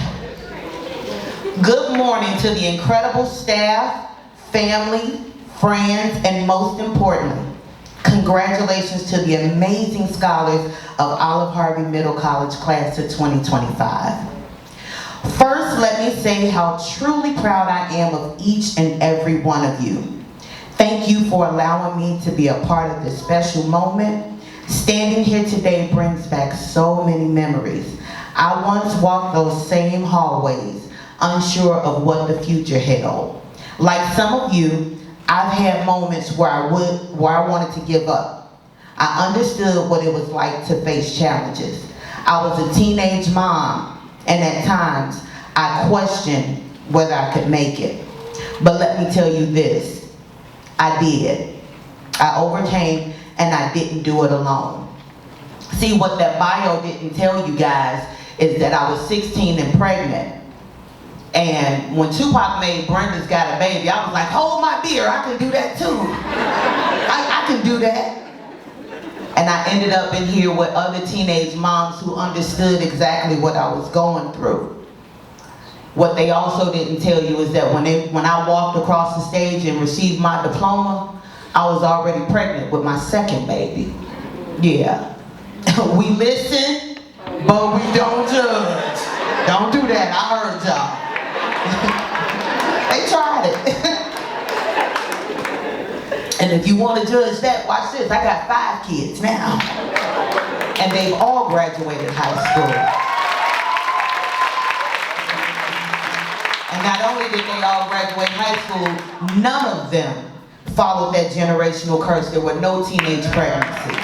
Good morning to the incredible staff, family, friends, and most importantly, congratulations to the amazing scholars of Olive-Harvey Middle College class of 2025. First, let me say how truly proud I am of each and every one of you. Thank you for allowing me to be a part of this special moment. Standing here today brings back so many memories. I once walked those same hallways, unsure of what the future held. Like some of you, I've had moments where I wanted to give up. I understood what it was like to face challenges. I was a teenage mom, and at times, I questioned whether I could make it. But let me tell you this, I did. I overcame, and I didn't do it alone. See, what that bio didn't tell you guys is that I was 16 and pregnant. And when Tupac made Brenda's Got a Baby, I was like, hold my beer, I can do that too. I can do that. And I ended up in here with other teenage moms who understood exactly what I was going through. What they also didn't tell you is that when I walked across the stage and received my diploma, I was already pregnant with my second baby. Yeah. We listen, but we don't judge. Don't do that, I heard y'all. They tried it. And if you want to judge that, watch this. I got 5 kids now. And they've all graduated high school. And not only did they all graduate high school, none of them followed that generational curse. There were no teenage pregnancies.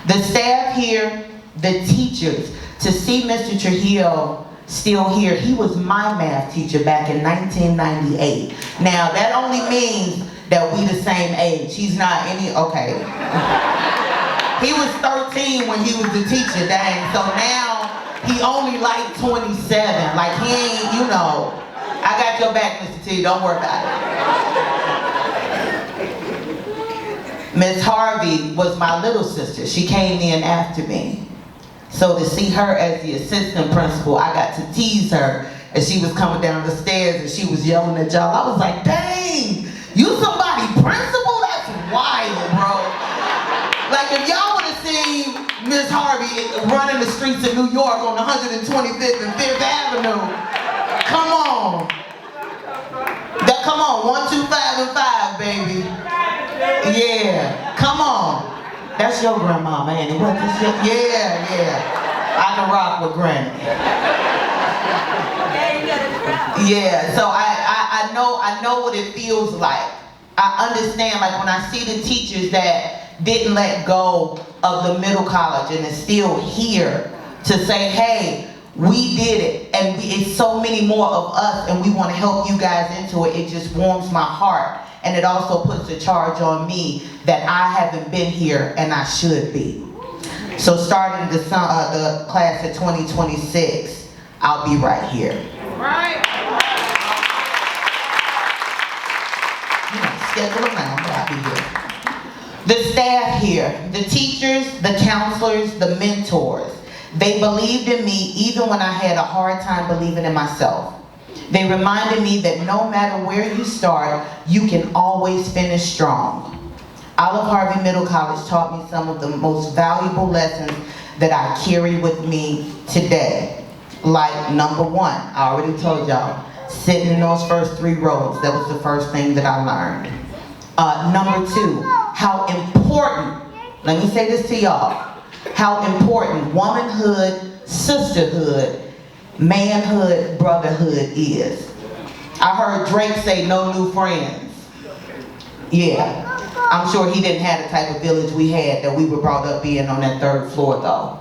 The staff here, the teachers, to see Mr. Trujillo still here, he was my math teacher back in 1998. Now, that only means that we the same age. He's not any, okay. He was 13 when he was the teacher, dang. So now, he only like 27. Like, he ain't, you know. I got your back, Mr. T, don't worry about it. Miss Harvey was my little sister. She came in after me. So to see her as the assistant principal, I got to tease her as she was coming down the stairs and she was yelling at y'all. I was like, dang, you somebody principal? That's wild, bro. Like if y'all would have seen Miss Harvey running the streets of New York on 125th and 5th Avenue, come on. Come on, 1, 2, 5, and 5, baby. Yeah, come on. That's your grandma, Annie. What is your, yeah. I can rock with Granny. Yeah, so I know what it feels like. I understand, like when I see the teachers that didn't let go of the middle college and is still here to say, hey, we did it, and it's so many more of us, and we want to help you guys into it. It just warms my heart. And it also puts a charge on me that I haven't been here and I should be. So starting the class of 2026, I'll be right here. Right. You know, schedule around, but I'll be here. The staff here, the teachers, the counselors, the mentors, they believed in me even when I had a hard time believing in myself. They reminded me that no matter where you start, you can always finish strong. Olive-Harvey Middle College taught me some of the most valuable lessons that I carry with me today. Like number 1, I already told y'all, sitting in those first 3 rows, that was the first thing that I learned. Number 2, how important, let me say this to y'all, how important womanhood, sisterhood, manhood, brotherhood is. I heard Drake say no new friends. Yeah, I'm sure he didn't have the type of village we had that we were brought up in on that 3rd floor though.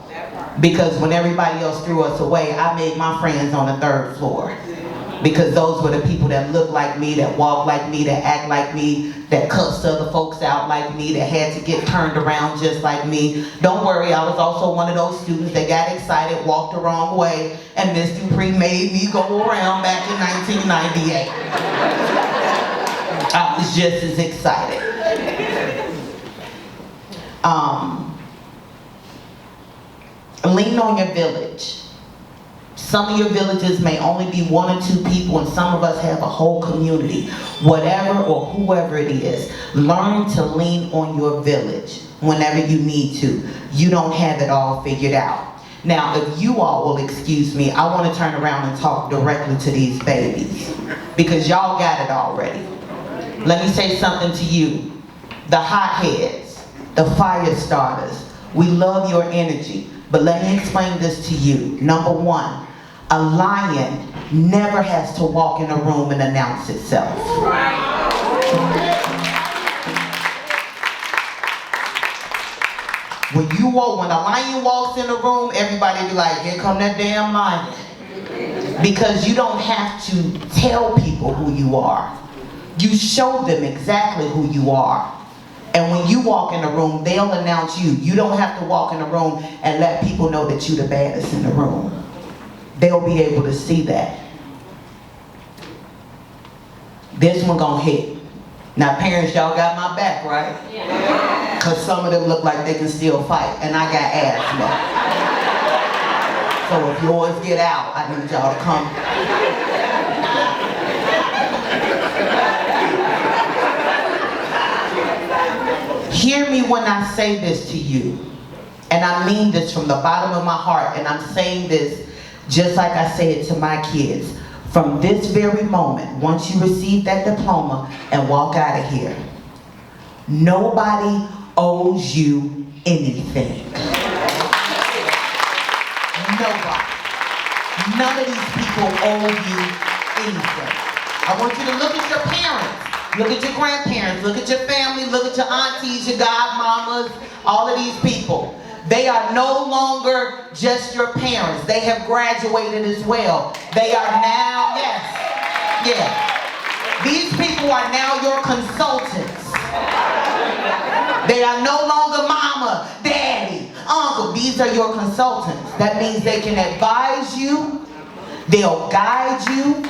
Because when everybody else threw us away, I made my friends on the 3rd floor. Because those were the people that looked like me, that walked like me, that act like me, that cussed other folks out like me, that had to get turned around just like me. Don't worry, I was also one of those students that got excited, walked the wrong way, and Miss Dupree made me go around back in 1998. I was just as excited. Lean on your village. Some of your villages may only be 1 or 2 people, and some of us have a whole community. Whatever or whoever it is, learn to lean on your village whenever you need to. You don't have it all figured out. Now, if you all will excuse me, I want to turn around and talk directly to these babies, because y'all got it already. Let me say something to you. The hotheads, the fire starters, we love your energy, but let me explain this to you. Number 1, a lion never has to walk in a room and announce itself. When a lion walks in a room, everybody be like, here come that damn lion. Because you don't have to tell people who you are. You show them exactly who you are. And when you walk in a room, they'll announce you. You don't have to walk in a room and let people know that you're the baddest in the room. They'll be able to see that. This one gonna hit. Now parents, y'all got my back, right? Yeah. Because some of them look like they can still fight, and I got asthma. So if yours get out, I need y'all to come. Hear me when I say this to you, and I mean this from the bottom of my heart, and I'm saying this just like I say it to my kids. From this very moment, once you receive that diploma and walk out of here, nobody owes you anything. Nobody. None of these people owe you anything. I want you to look at your parents. Look at your grandparents, look at your family, look at your aunties, your godmamas, all of these people. They are no longer just your parents. They have graduated as well. They are now, these people are now your consultants. They are no longer mama, daddy, uncle. These are your consultants. That means they can advise you, they'll guide you,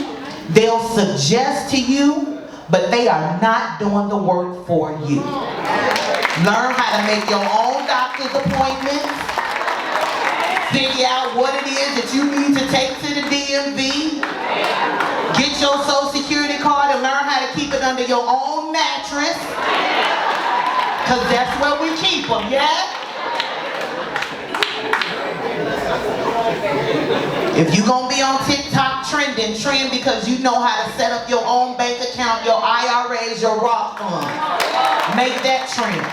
they'll suggest to you, but they are not doing the work for you. Learn how to make your own doctor's appointments. Figure out what it is that you need to take to the DMV. Get your Social Security card and learn how to keep it under your own mattress. Because that's where we keep them, yeah? If you're going to be on TikTok trending, trend because you know how to set up your own bank account, your IRAs, your Roth fund. Make that trend.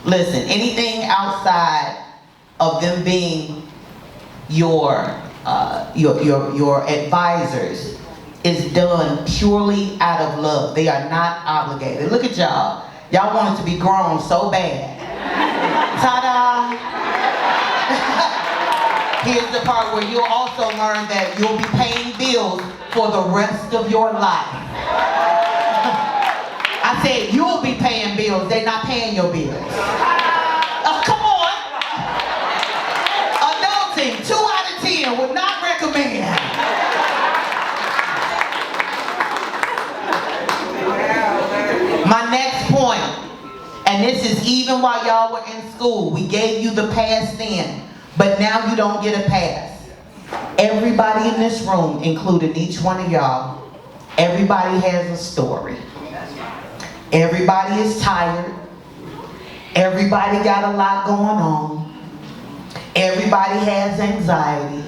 Listen, anything outside of them being your advisors is done purely out of love. They are not obligated. Look at y'all. Y'all want it to be grown so bad. Ta-da! Here's the part where you'll also learn that you'll be paying bills for the rest of your life. I said you'll be paying bills, they're not paying your bills. Come on! Adulting, 2 out of 10 would not recommend. My next point, and this is even while y'all were in school, we gave you the pass then, but now you don't get a pass. Everybody in this room, including each one of y'all, everybody has a story. Everybody is tired. Everybody got a lot going on. Everybody has anxiety.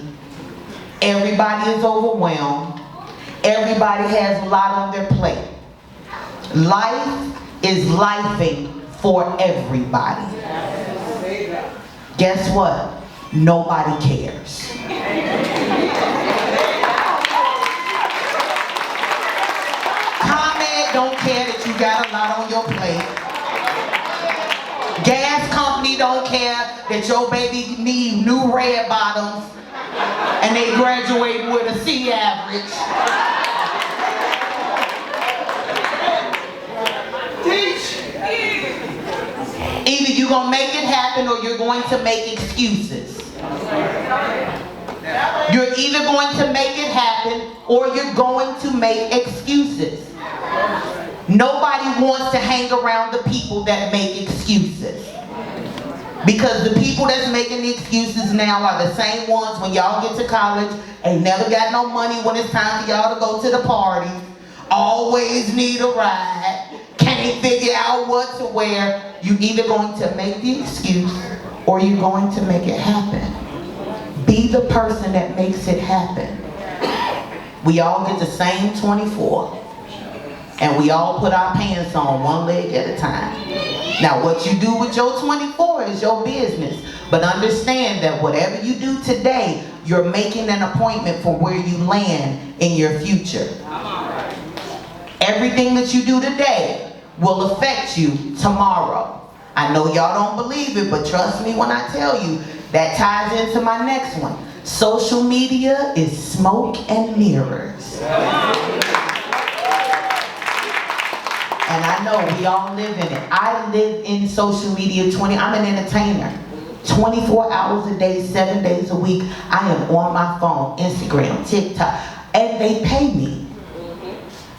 Everybody is overwhelmed. Everybody has a lot on their plate. Life is lifing for everybody. Guess what? Nobody cares. ComEd don't care that you got a lot on your plate. Gas company don't care that your baby need new red bottoms and they graduate with a C average. Either you're going to make it happen or you're going to make excuses. You're either going to make it happen or you're going to make excuses. Nobody wants to hang around the people that make excuses. Because the people that's making the excuses now are the same ones when y'all get to college, ain't never got no money when it's time for y'all to go to the party, always need a ride, can't figure out what to wear. You either going to make the excuse or you're going to make it happen. Be the person that makes it happen. We all get the same 24. And we all put our pants on one leg at a time. Now what you do with your 24 is your business. But understand that whatever you do today, you're making an appointment for where you land in your future. Everything that you do today will affect you tomorrow. I know y'all don't believe it, but trust me when I tell you, that ties into my next one. Social media is smoke and mirrors. And I know we all live in it. I live in social media I'm an entertainer. 24 hours a day, 7 days a week, I am on my phone, Instagram, TikTok, and they pay me.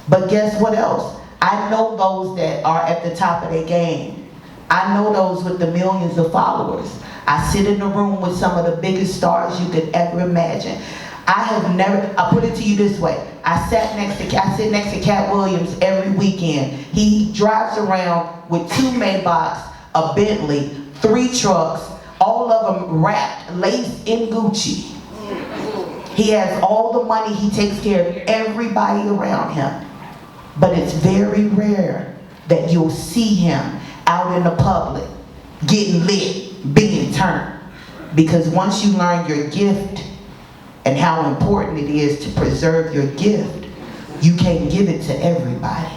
But guess what else? I know those that are at the top of their game. I know those with the millions of followers. I sit in the room with some of the biggest stars you could ever imagine. I'll put it to you this way. I sit next to Cat Williams every weekend. He drives around with 2 Maybachs, a Bentley, 3 trucks, all of them wrapped, laced in Gucci. He has all the money, he takes care of everybody around him. But it's very rare that you'll see him out in the public, getting lit, being turned. Because once you learn your gift, and how important it is to preserve your gift, you can't give it to everybody.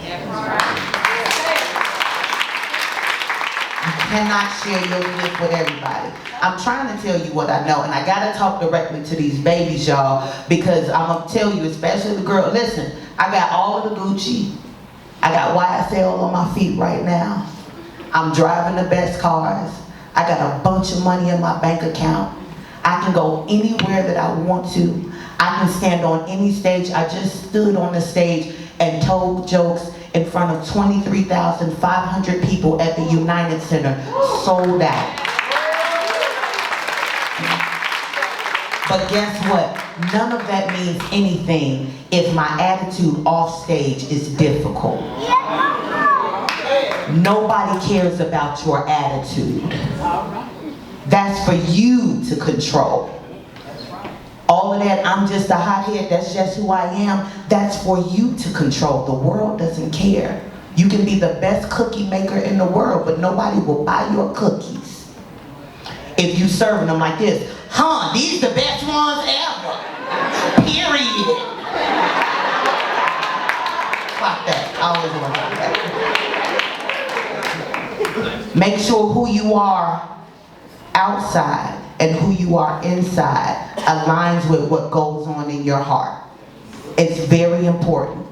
You cannot share your gift with everybody. I'm trying to tell you what I know, and I gotta talk directly to these babies, y'all, because I'm gonna tell you, especially the girl, listen, I got all of the Gucci. I got YSL on my feet right now. I'm driving the best cars. I got a bunch of money in my bank account. I can go anywhere that I want to. I can stand on any stage. I just stood on the stage and told jokes in front of 23,500 people at the United Center, sold out. But guess what? None of that means anything if my attitude off stage is difficult. Nobody cares about your attitude. That's for you to control. All of that, I'm just a hothead, that's just who I am, that's for you to control. The world doesn't care. You can be the best cookie maker in the world, but nobody will buy your cookies if you serving them like this. These the best ones ever. Period. Fuck that. I always want that. Make sure who you are outside and who you are inside aligns with what goes on in your heart. It's very important.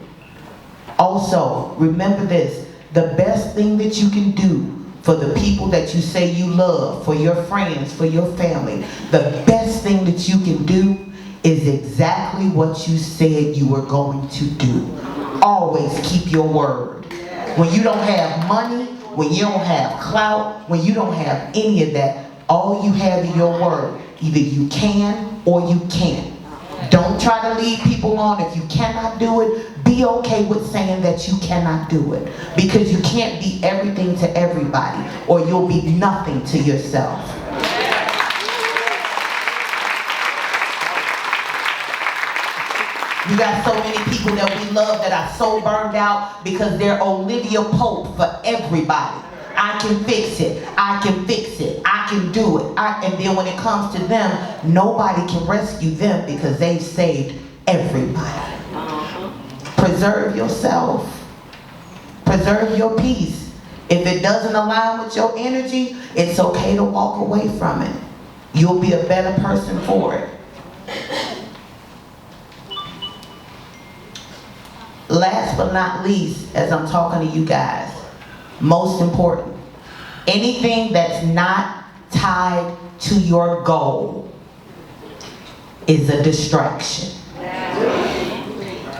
Also, remember this, the best thing that you can do for the people that you say you love, for your friends, for your family, the best thing that you can do is exactly what you said you were going to do. Always keep your word. When you don't have money, when you don't have clout, when you don't have any of that, all you have is your word. Either you can or you can't. Don't try to lead people on. If you cannot do it, be okay with saying that you cannot do it. Because you can't be everything to everybody, or you'll be nothing to yourself. We got so many people that we love that are so burned out because they're Olivia Pope for everybody. I can fix it. I can fix it. I can do it. And then when it comes to them, nobody can rescue them because they've saved everybody. Preserve yourself. Preserve your peace. If it doesn't align with your energy, it's okay to walk away from it. You'll be a better person for it. Last but not least, as I'm talking to you guys, most important, anything that's not tied to your goal is a distraction.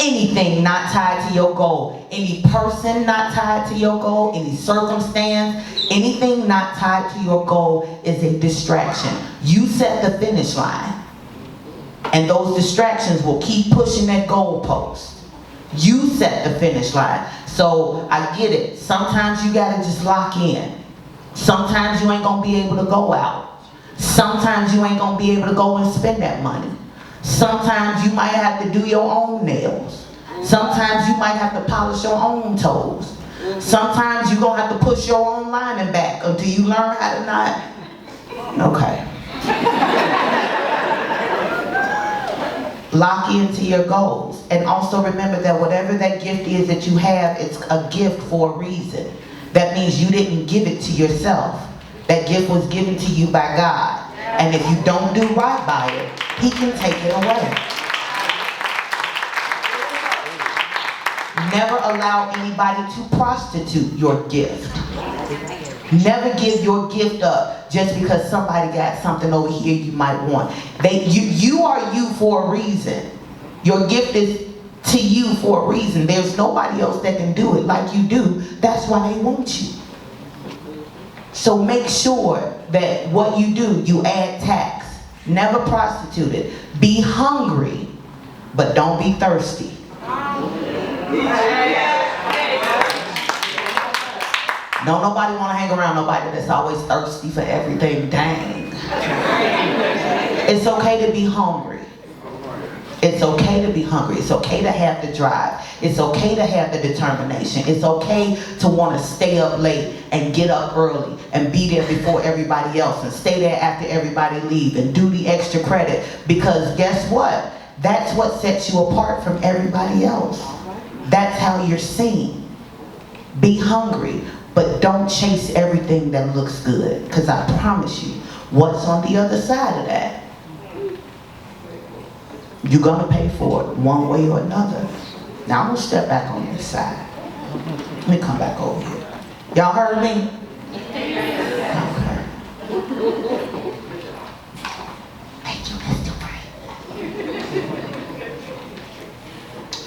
Anything not tied to your goal, any person not tied to your goal, any circumstance, anything not tied to your goal is a distraction. You set the finish line, and those distractions will keep pushing that goal post. You set the finish line. So I get it. Sometimes you gotta just lock in. Sometimes you ain't gonna be able to go out. Sometimes you ain't gonna be able to go and spend that money. Sometimes you might have to do your own nails. Sometimes you might have to polish your own toes. Sometimes you're gonna have to push your own lining back until you learn how to not. Okay. Lock into your goals. And also remember that whatever that gift is that you have, it's a gift for a reason. That means you didn't give it to yourself. That gift was given to you by God. And if you don't do right by it, He can take it away. Never allow anybody to prostitute your gift. Never give your gift up just because somebody got something over here you might want. You are you for a reason. Your gift is to you for a reason. There's nobody else that can do it like you do. That's why they want you. So make sure that what you do, you add tax. Never prostitute it. Be hungry, but don't be thirsty. Don't nobody want to hang around nobody that's always thirsty for everything. Dang. It's okay to be hungry. It's okay to be hungry. It's okay to have the drive. It's okay to have the determination. It's okay to want to stay up late and get up early and be there before everybody else and stay there after everybody leaves and do the extra credit, because guess what? That's what sets you apart from everybody else. That's how you're seen. Be hungry, but don't chase everything that looks good, because I promise you, what's on the other side of that? You're going to pay for it one way or another. Now I'm going to step back on this side. Let me come back over here. Y'all heard me? Okay. Thank you, Mr. Wright.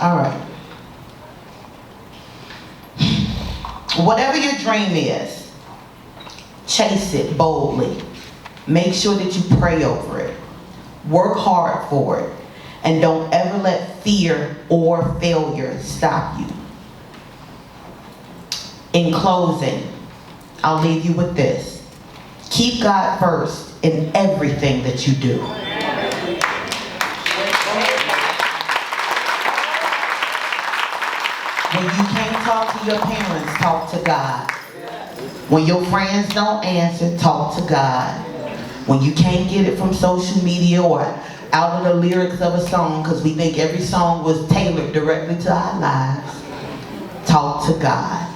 All right. Whatever your dream is, chase it boldly. Make sure that you pray over it. Work hard for it. And don't ever let fear or failure stop you. In closing, I'll leave you with this. Keep God first in everything that you do. When you can't talk to your parents, talk to God. When your friends don't answer, talk to God. When you can't get it from social media or out of the lyrics of a song, because we think every song was tailored directly to our lives, talk to God.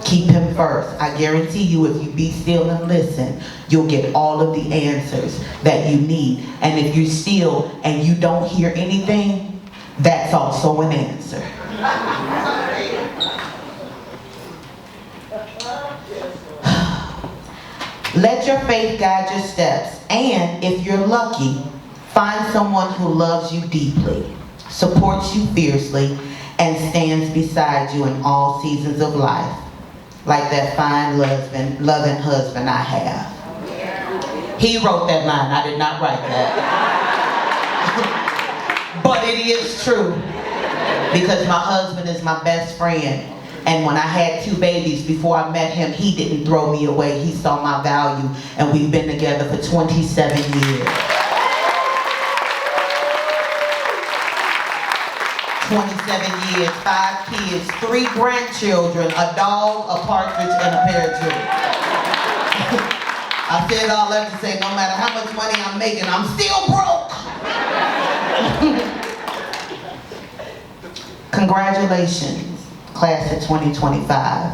Keep Him first. I guarantee you, if you be still and listen, you'll get all of the answers that you need. And if you're still and you don't hear anything, that's also an answer. Let your faith guide your steps, and if you're lucky, find someone who loves you deeply, supports you fiercely, and stands beside you in all seasons of life, like that fine loving husband I have. He wrote that line. I did not write that. But it is true, because my husband is my best friend. And when I had 2 babies before I met him, he didn't throw me away. He saw my value, and we've been together for 27 years. 27 years, 5 kids, 3 grandchildren, a dog, a partridge, and a pair of children. I said all that to say, no matter how much money I'm making, I'm still broke. Congratulations, class of 2025.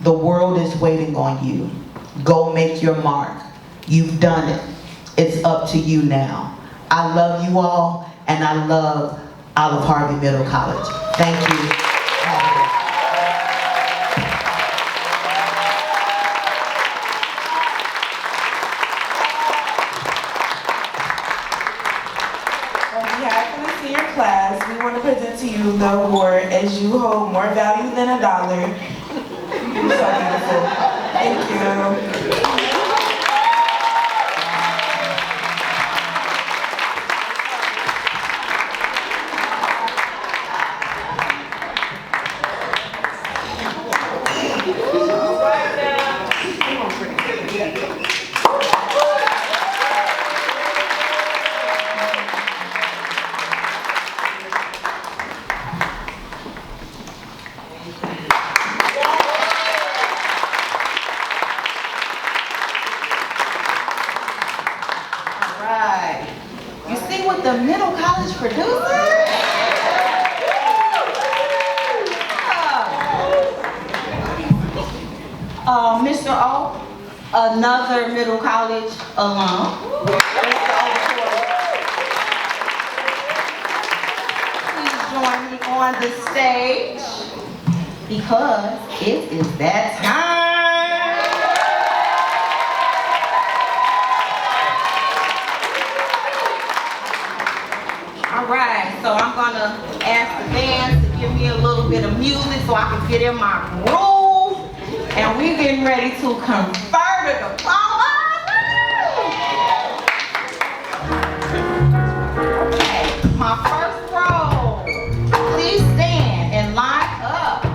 The world is waiting on you. Go make your mark. You've done it. It's up to you now. I love you all, and I love Olive-Harvey Middle College. Thank you. On behalf of the senior class, we want to present to you the award as you hold more value than a dollar. You're so beautiful. Thank you. You see what the middle college producer? Mr. O, another middle college alum. Please join me on the stage because it is that time. Alright, so I'm gonna ask the band to give me a little bit of music so I can get in my groove. And we're getting ready to confer the diploma. Okay, my first row. Please stand and line up.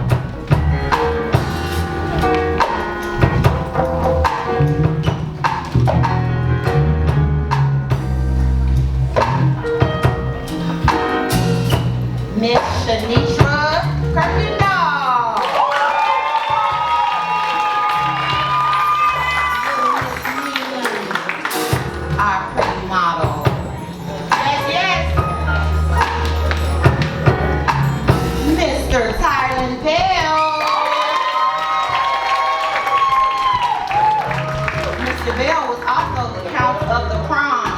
Miss Shanitra Kirkendall. Our pretty model. Yes, yes. Mr. Tylen Bell. Mr. Bell was also the count of the prom.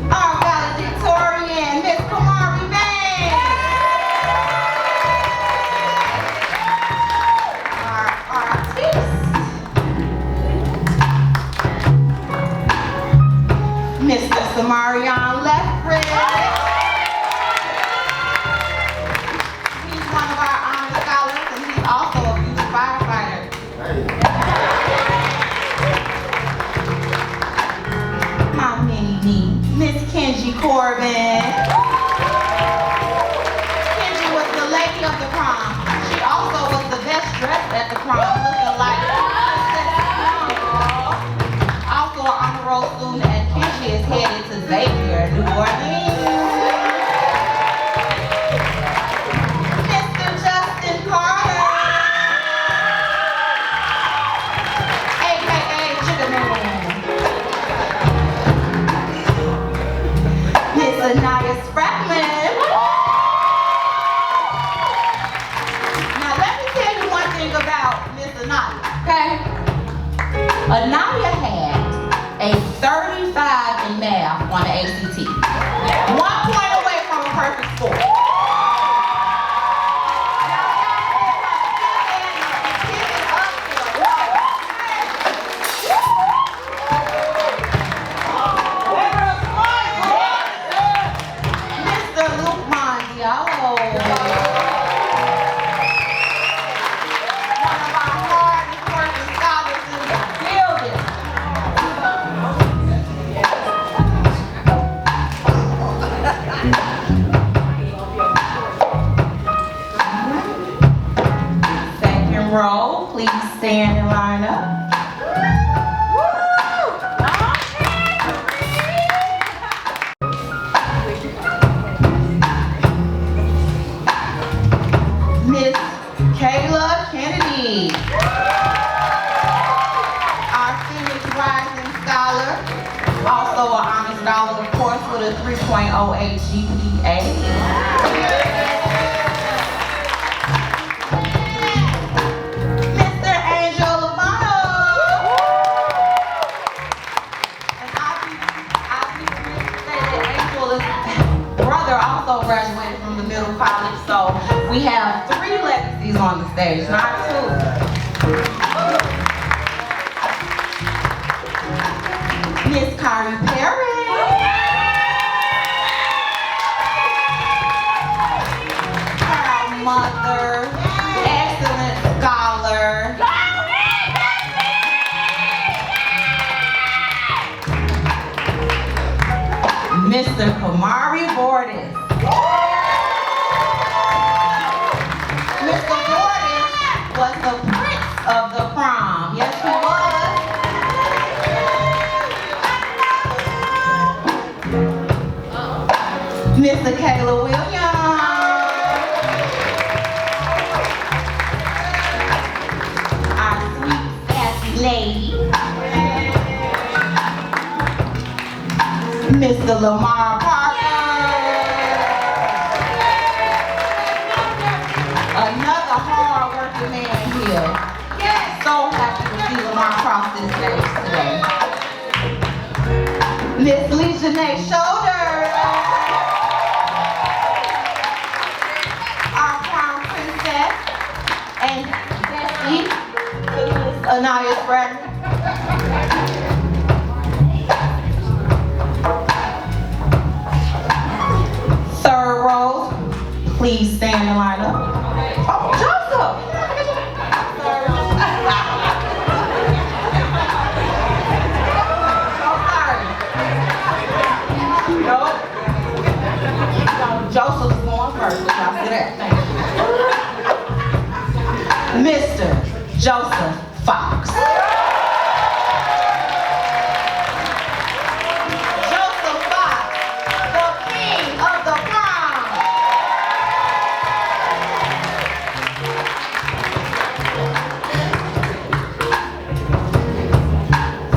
Our valedictorian, Miss Kamari May. Our artist, Mr. Samarion Lethbridge. He's one of our honor scholars and he's also a youth firefighter. My mini-me, Miss Kenji Corbin. Kenji was the lady of the prom. She also was the best dressed at the prom, looking like also an honor roll student, and Kenji is headed to Xavier, New Orleans. Mr. Justin Carter, aka Jigga Man. Miss Anaya Sprackman. Now let me tell you one thing about Miss Anaya, okay? Anaya had a 35 in math on the ACT. 1 point away from a perfect score. Mr. Luke Mondialo. One of our hardest working scholars in the building. Second row, please stand and line up. Miss Kayla Kennedy, our Phoenix Rising Scholar, also an honor scholar, of course, with a 3.08 GPA. Mr. Angel Lavano, and I'll be remiss to say that Angel's brother also graduated from the middle college, so we have 3 legacies on the stage, not 2. Miss Kari Perry. Proud mother, excellent scholar. Mr. Kamari Bordis. Mr. Bordis was the prince of the prom. Yes, he was. Mr. Kayla Williams. Our sweet, sassy lady. Mr. Lamar Parker. Another hard-working man here. So happy to see Lamar cross this stage today. Miss Lee Janae Shoulder. Our crown princess. And Bessie to Miss Anaya Bradley. Third row, please stand and line up. Oh, Joseph! Oh, sorry. Nope. Joseph's going first. Y'all see that? Thank you. Mr. Joseph Fox. Joseph Fox, the king of the prom.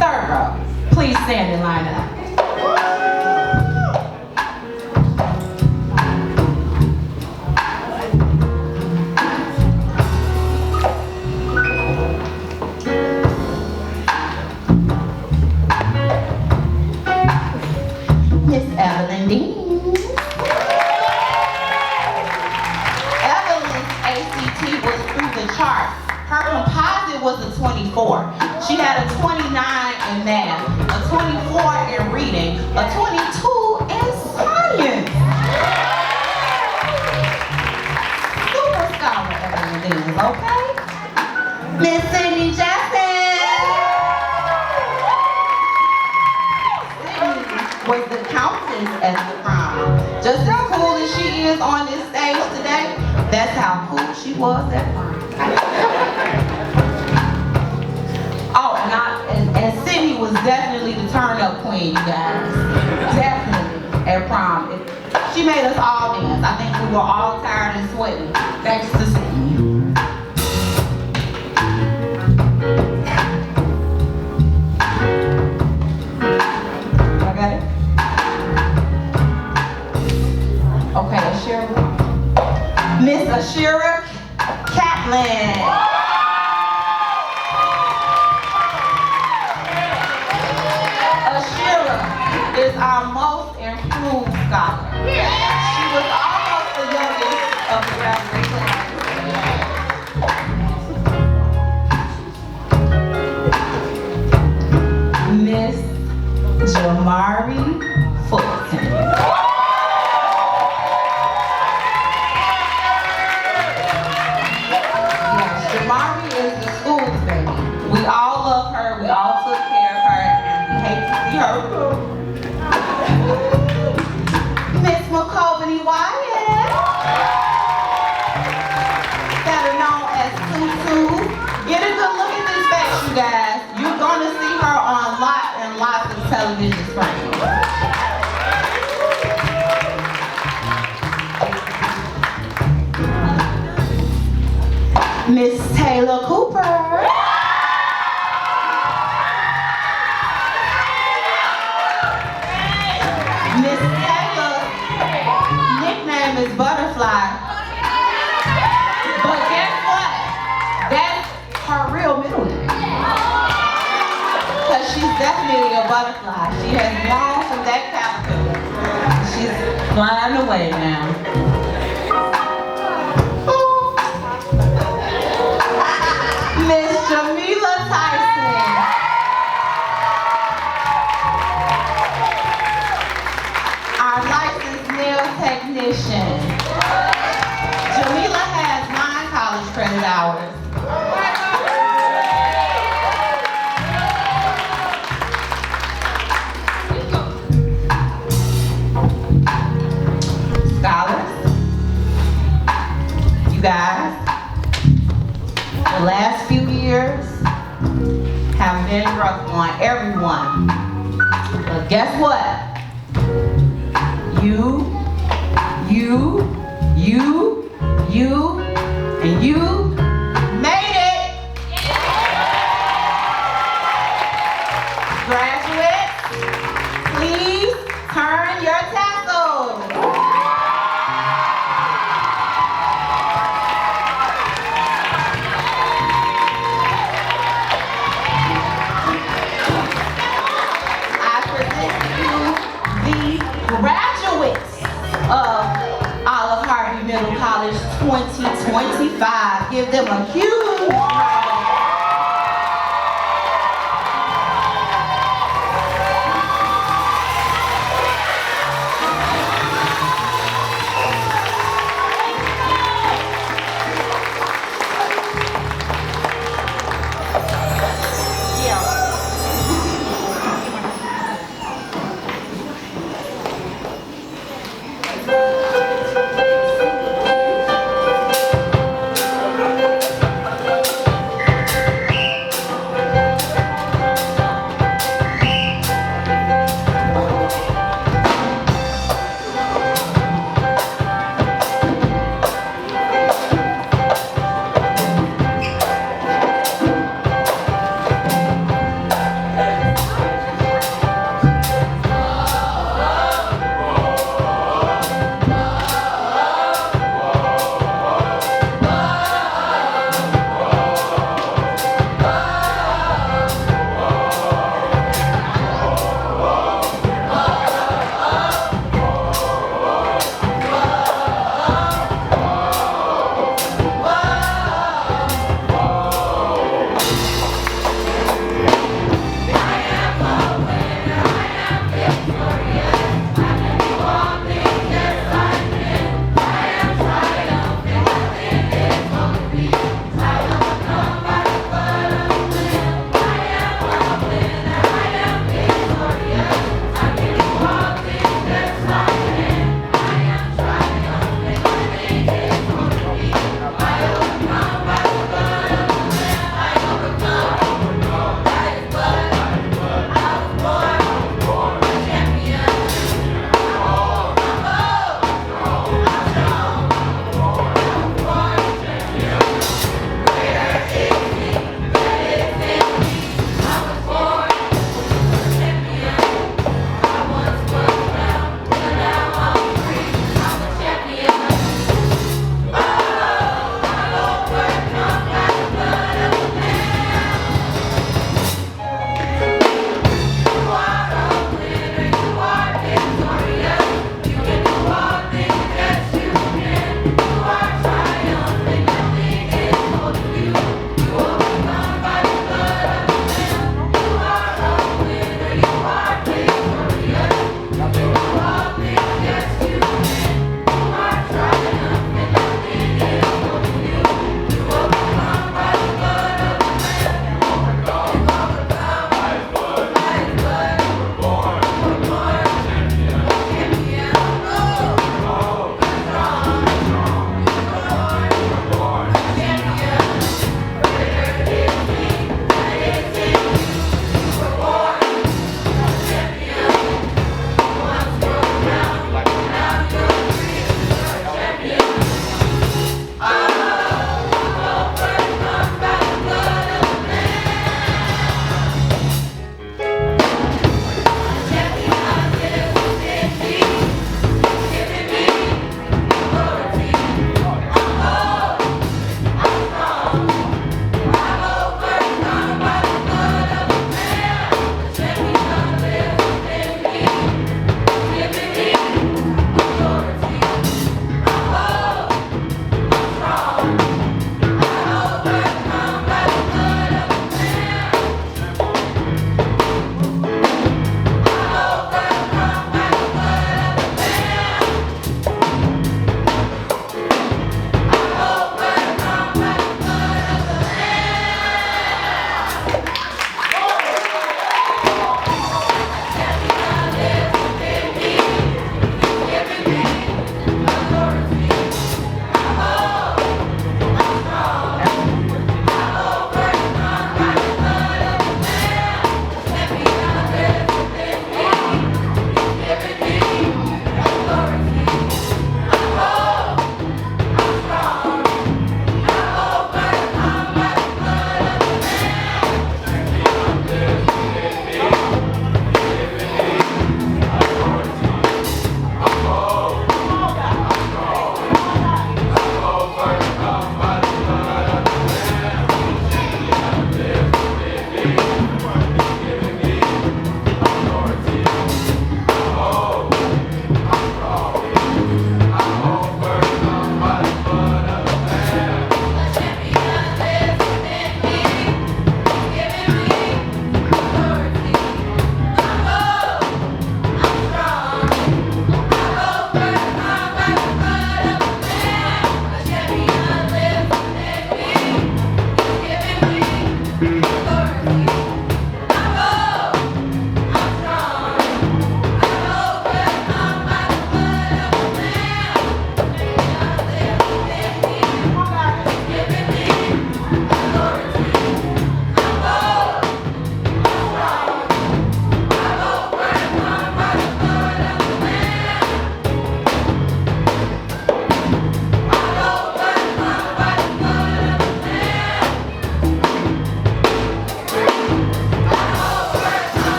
Third row, please stand in line up. Miss Evelyn Dean. Evelyn's ACT was through the charts. Her composite was a 24. She had a 29 in math, a 24 in reading, a 22 in science. Super scholar Evelyn Dean, okay? Miss Sydney Jackson. Was the countess at the prom. Just as cool as she is on this stage today, that's how cool she was at prom. Oh, and Sydney was definitely the turn-up queen, you guys. Definitely at prom. She made us all dance. I think we were all tired and sweating, thanks to Sydney. I got it? Okay, Ashira. Miss Ashira Catlin. Ashira is our most improved scholar. She was almost the youngest of the graduation. Miss Jamari Fulton. Jamari is the school's baby. We all love her, we all took care of her, and we hate to see her go. Miss McCovany Wyatt, better known as Tutu. Get a good look at this face, you guys. You're gonna see her on lots and lots of television screens. Miss Taylor Cooper. Miss Taylor's nickname is Butterfly. But guess what? That's her real middle name. Because she's definitely a butterfly. She has grown from that caterpillar. She's flying away now. Miss Jamila Tyson. graduation. Jamila has 9 college credit hours. Scholars, you guys, the last few years have been rough on everyone. But guess what? You, and you made it. Graduates, please turn your tassels. I present to you the graduates of Olive-Harvey Middle College 2025. Give them a huge round.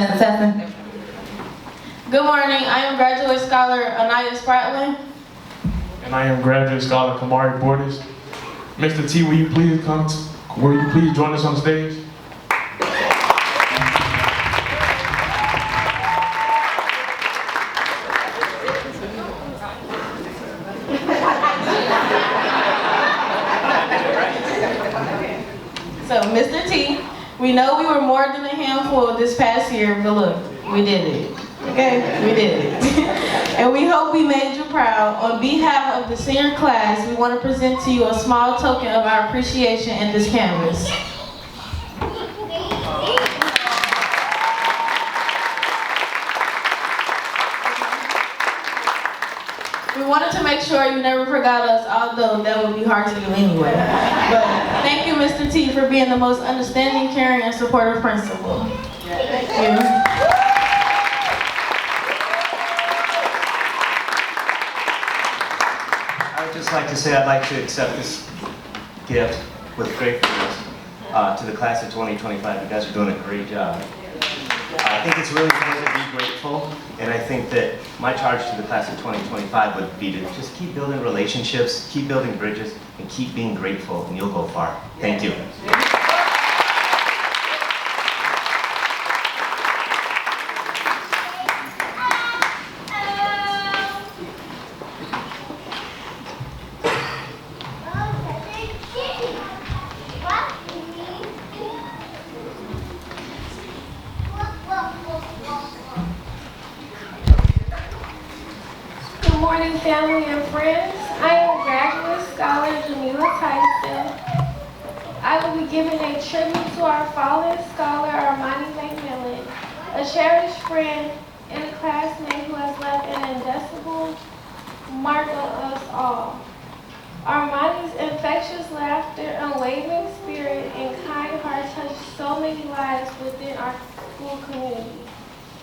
Testing. Good morning. I am graduate scholar Anaya Spratling. And I am graduate scholar Kamari Borders. Mr. T, will you please join us on the stage? So, Mr. T, we know we were more than a handful this past year, but look, we did it. Okay, we did it. And we hope we made you proud. On behalf of the senior class, we want to present to you a small token of our appreciation in this canvas. We wanted to make sure you never forgot us, although that would be hard to do anyway. But thank you, Mr. T, for being the most understanding, caring, and supportive principal. Thank you. I would just like to say I'd like to accept this gift with gratefulness to the class of 2025. You guys are doing a great job. I think it's really important to be grateful, and I think that my charge to the class of 2025 would be to just keep building relationships, keep building bridges, and keep being grateful, and you'll go far. Thank you. Good morning, family and friends. I am graduate scholar Jamila Tyson. I will be giving a tribute to our fallen scholar Armani McMillan, a cherished friend and a classmate who has left an indelible mark on us all. Armani's infectious laughter, unwavering spirit, and kind heart touched so many lives within our school community.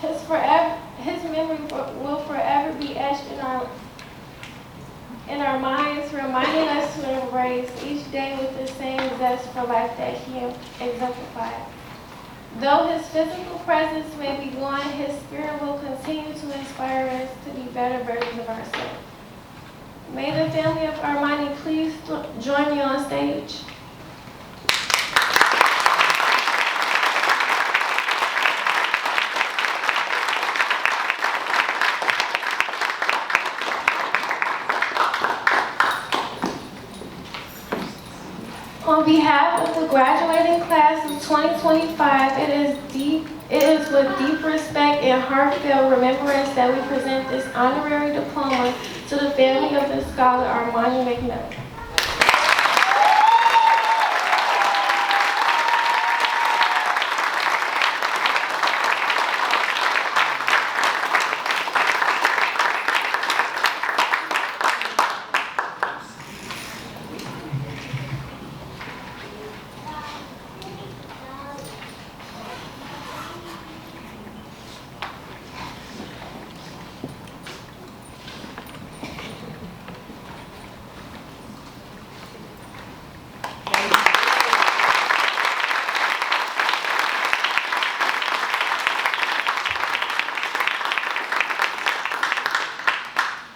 His memory will forever be etched in our minds, reminding us to embrace each day with the same zest for life that he exemplified. Though his physical presence may be gone, his spirit will continue to inspire us to be better versions of ourselves. May the family of Armani please join me on stage. On behalf of the graduating class of 2025, it is with deep respect and heartfelt remembrance that we present this honorary diploma to the family of the scholar Armani McMillan.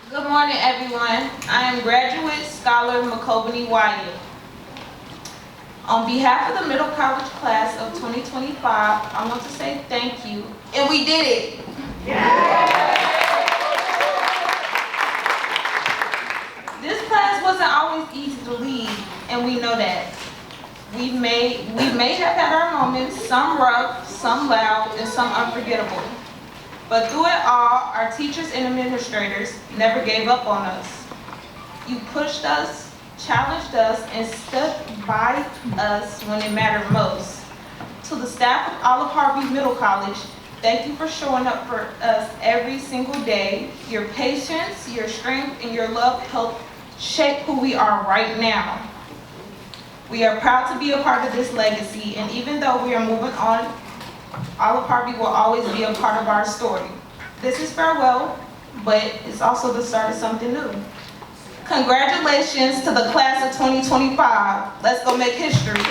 Good morning, everyone. I am graduate scholar McCobany Wyatt. On behalf of the middle college class of 2025, I want to say thank you. And we did it. This class wasn't always easy to lead, and we know that. We may have had our moments, some rough, some loud, and some unforgettable. But through it all, our teachers and administrators never gave up on us. You pushed us, challenged us, and stood by us when it mattered most. To the staff of Olive-Harvey Middle College, thank you for showing up for us every single day. Your patience, your strength, and your love helped shape who we are right now. We are proud to be a part of this legacy, and even though we are moving on, Olive-Harvey will always be a part of our story. This is farewell, but it's also the start of something new. Congratulations to the class of 2025. Let's go make history.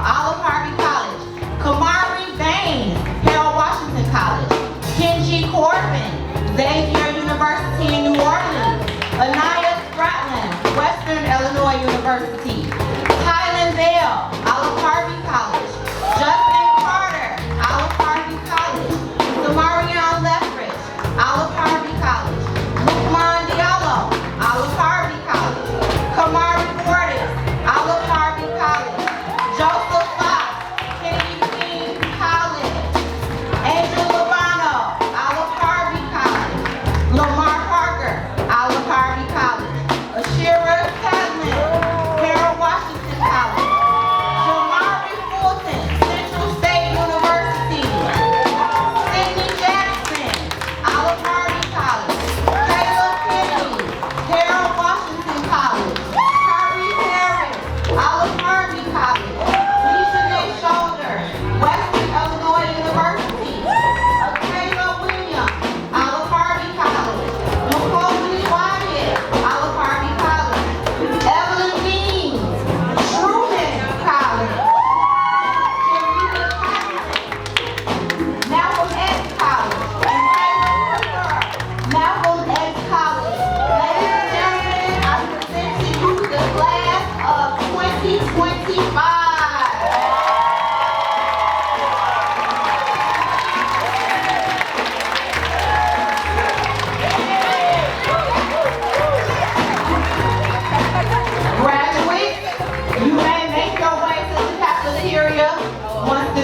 Olive-Harvey College. Kamari Baines, Harold Washington College. Kenji Corbin, Xavier University in New Orleans. Anaya Stratland, Western Illinois University. Tylen Bell, Olive-Harvey College. Justin Carter, Olive-Harvey College. Samarion Lethbridge, Olive-Harvey College. Lukman Diallo, Olive-Harvey College. Kamari Portis, Olive-Harvey College. Joseph Fox, Kennedy King College. Angel Lobano, Olive-Harvey College. Lamar Parker, Olive-Harvey College. Ashira Catlin, Harold Washington College. Jamari Fulton, Central State University. Sydney Jackson, Olive-Harvey College. Caleb Kennedy, Harold Washington College. Harvey Harris, Olive-Harvey College. Leisha Shoulder, Western Illinois University. Kayla Williams, Olive-Harvey College. Nicole Wyatt, Olive-Harvey College. Evelyn Dean, Truman College. Jerita Patterson, Malcolm X College. And Taylor Cooper, Malcolm X College. Ladies and gentlemen, I present to you the class of 2025. Graduates, you may make your way to the cafeteria once the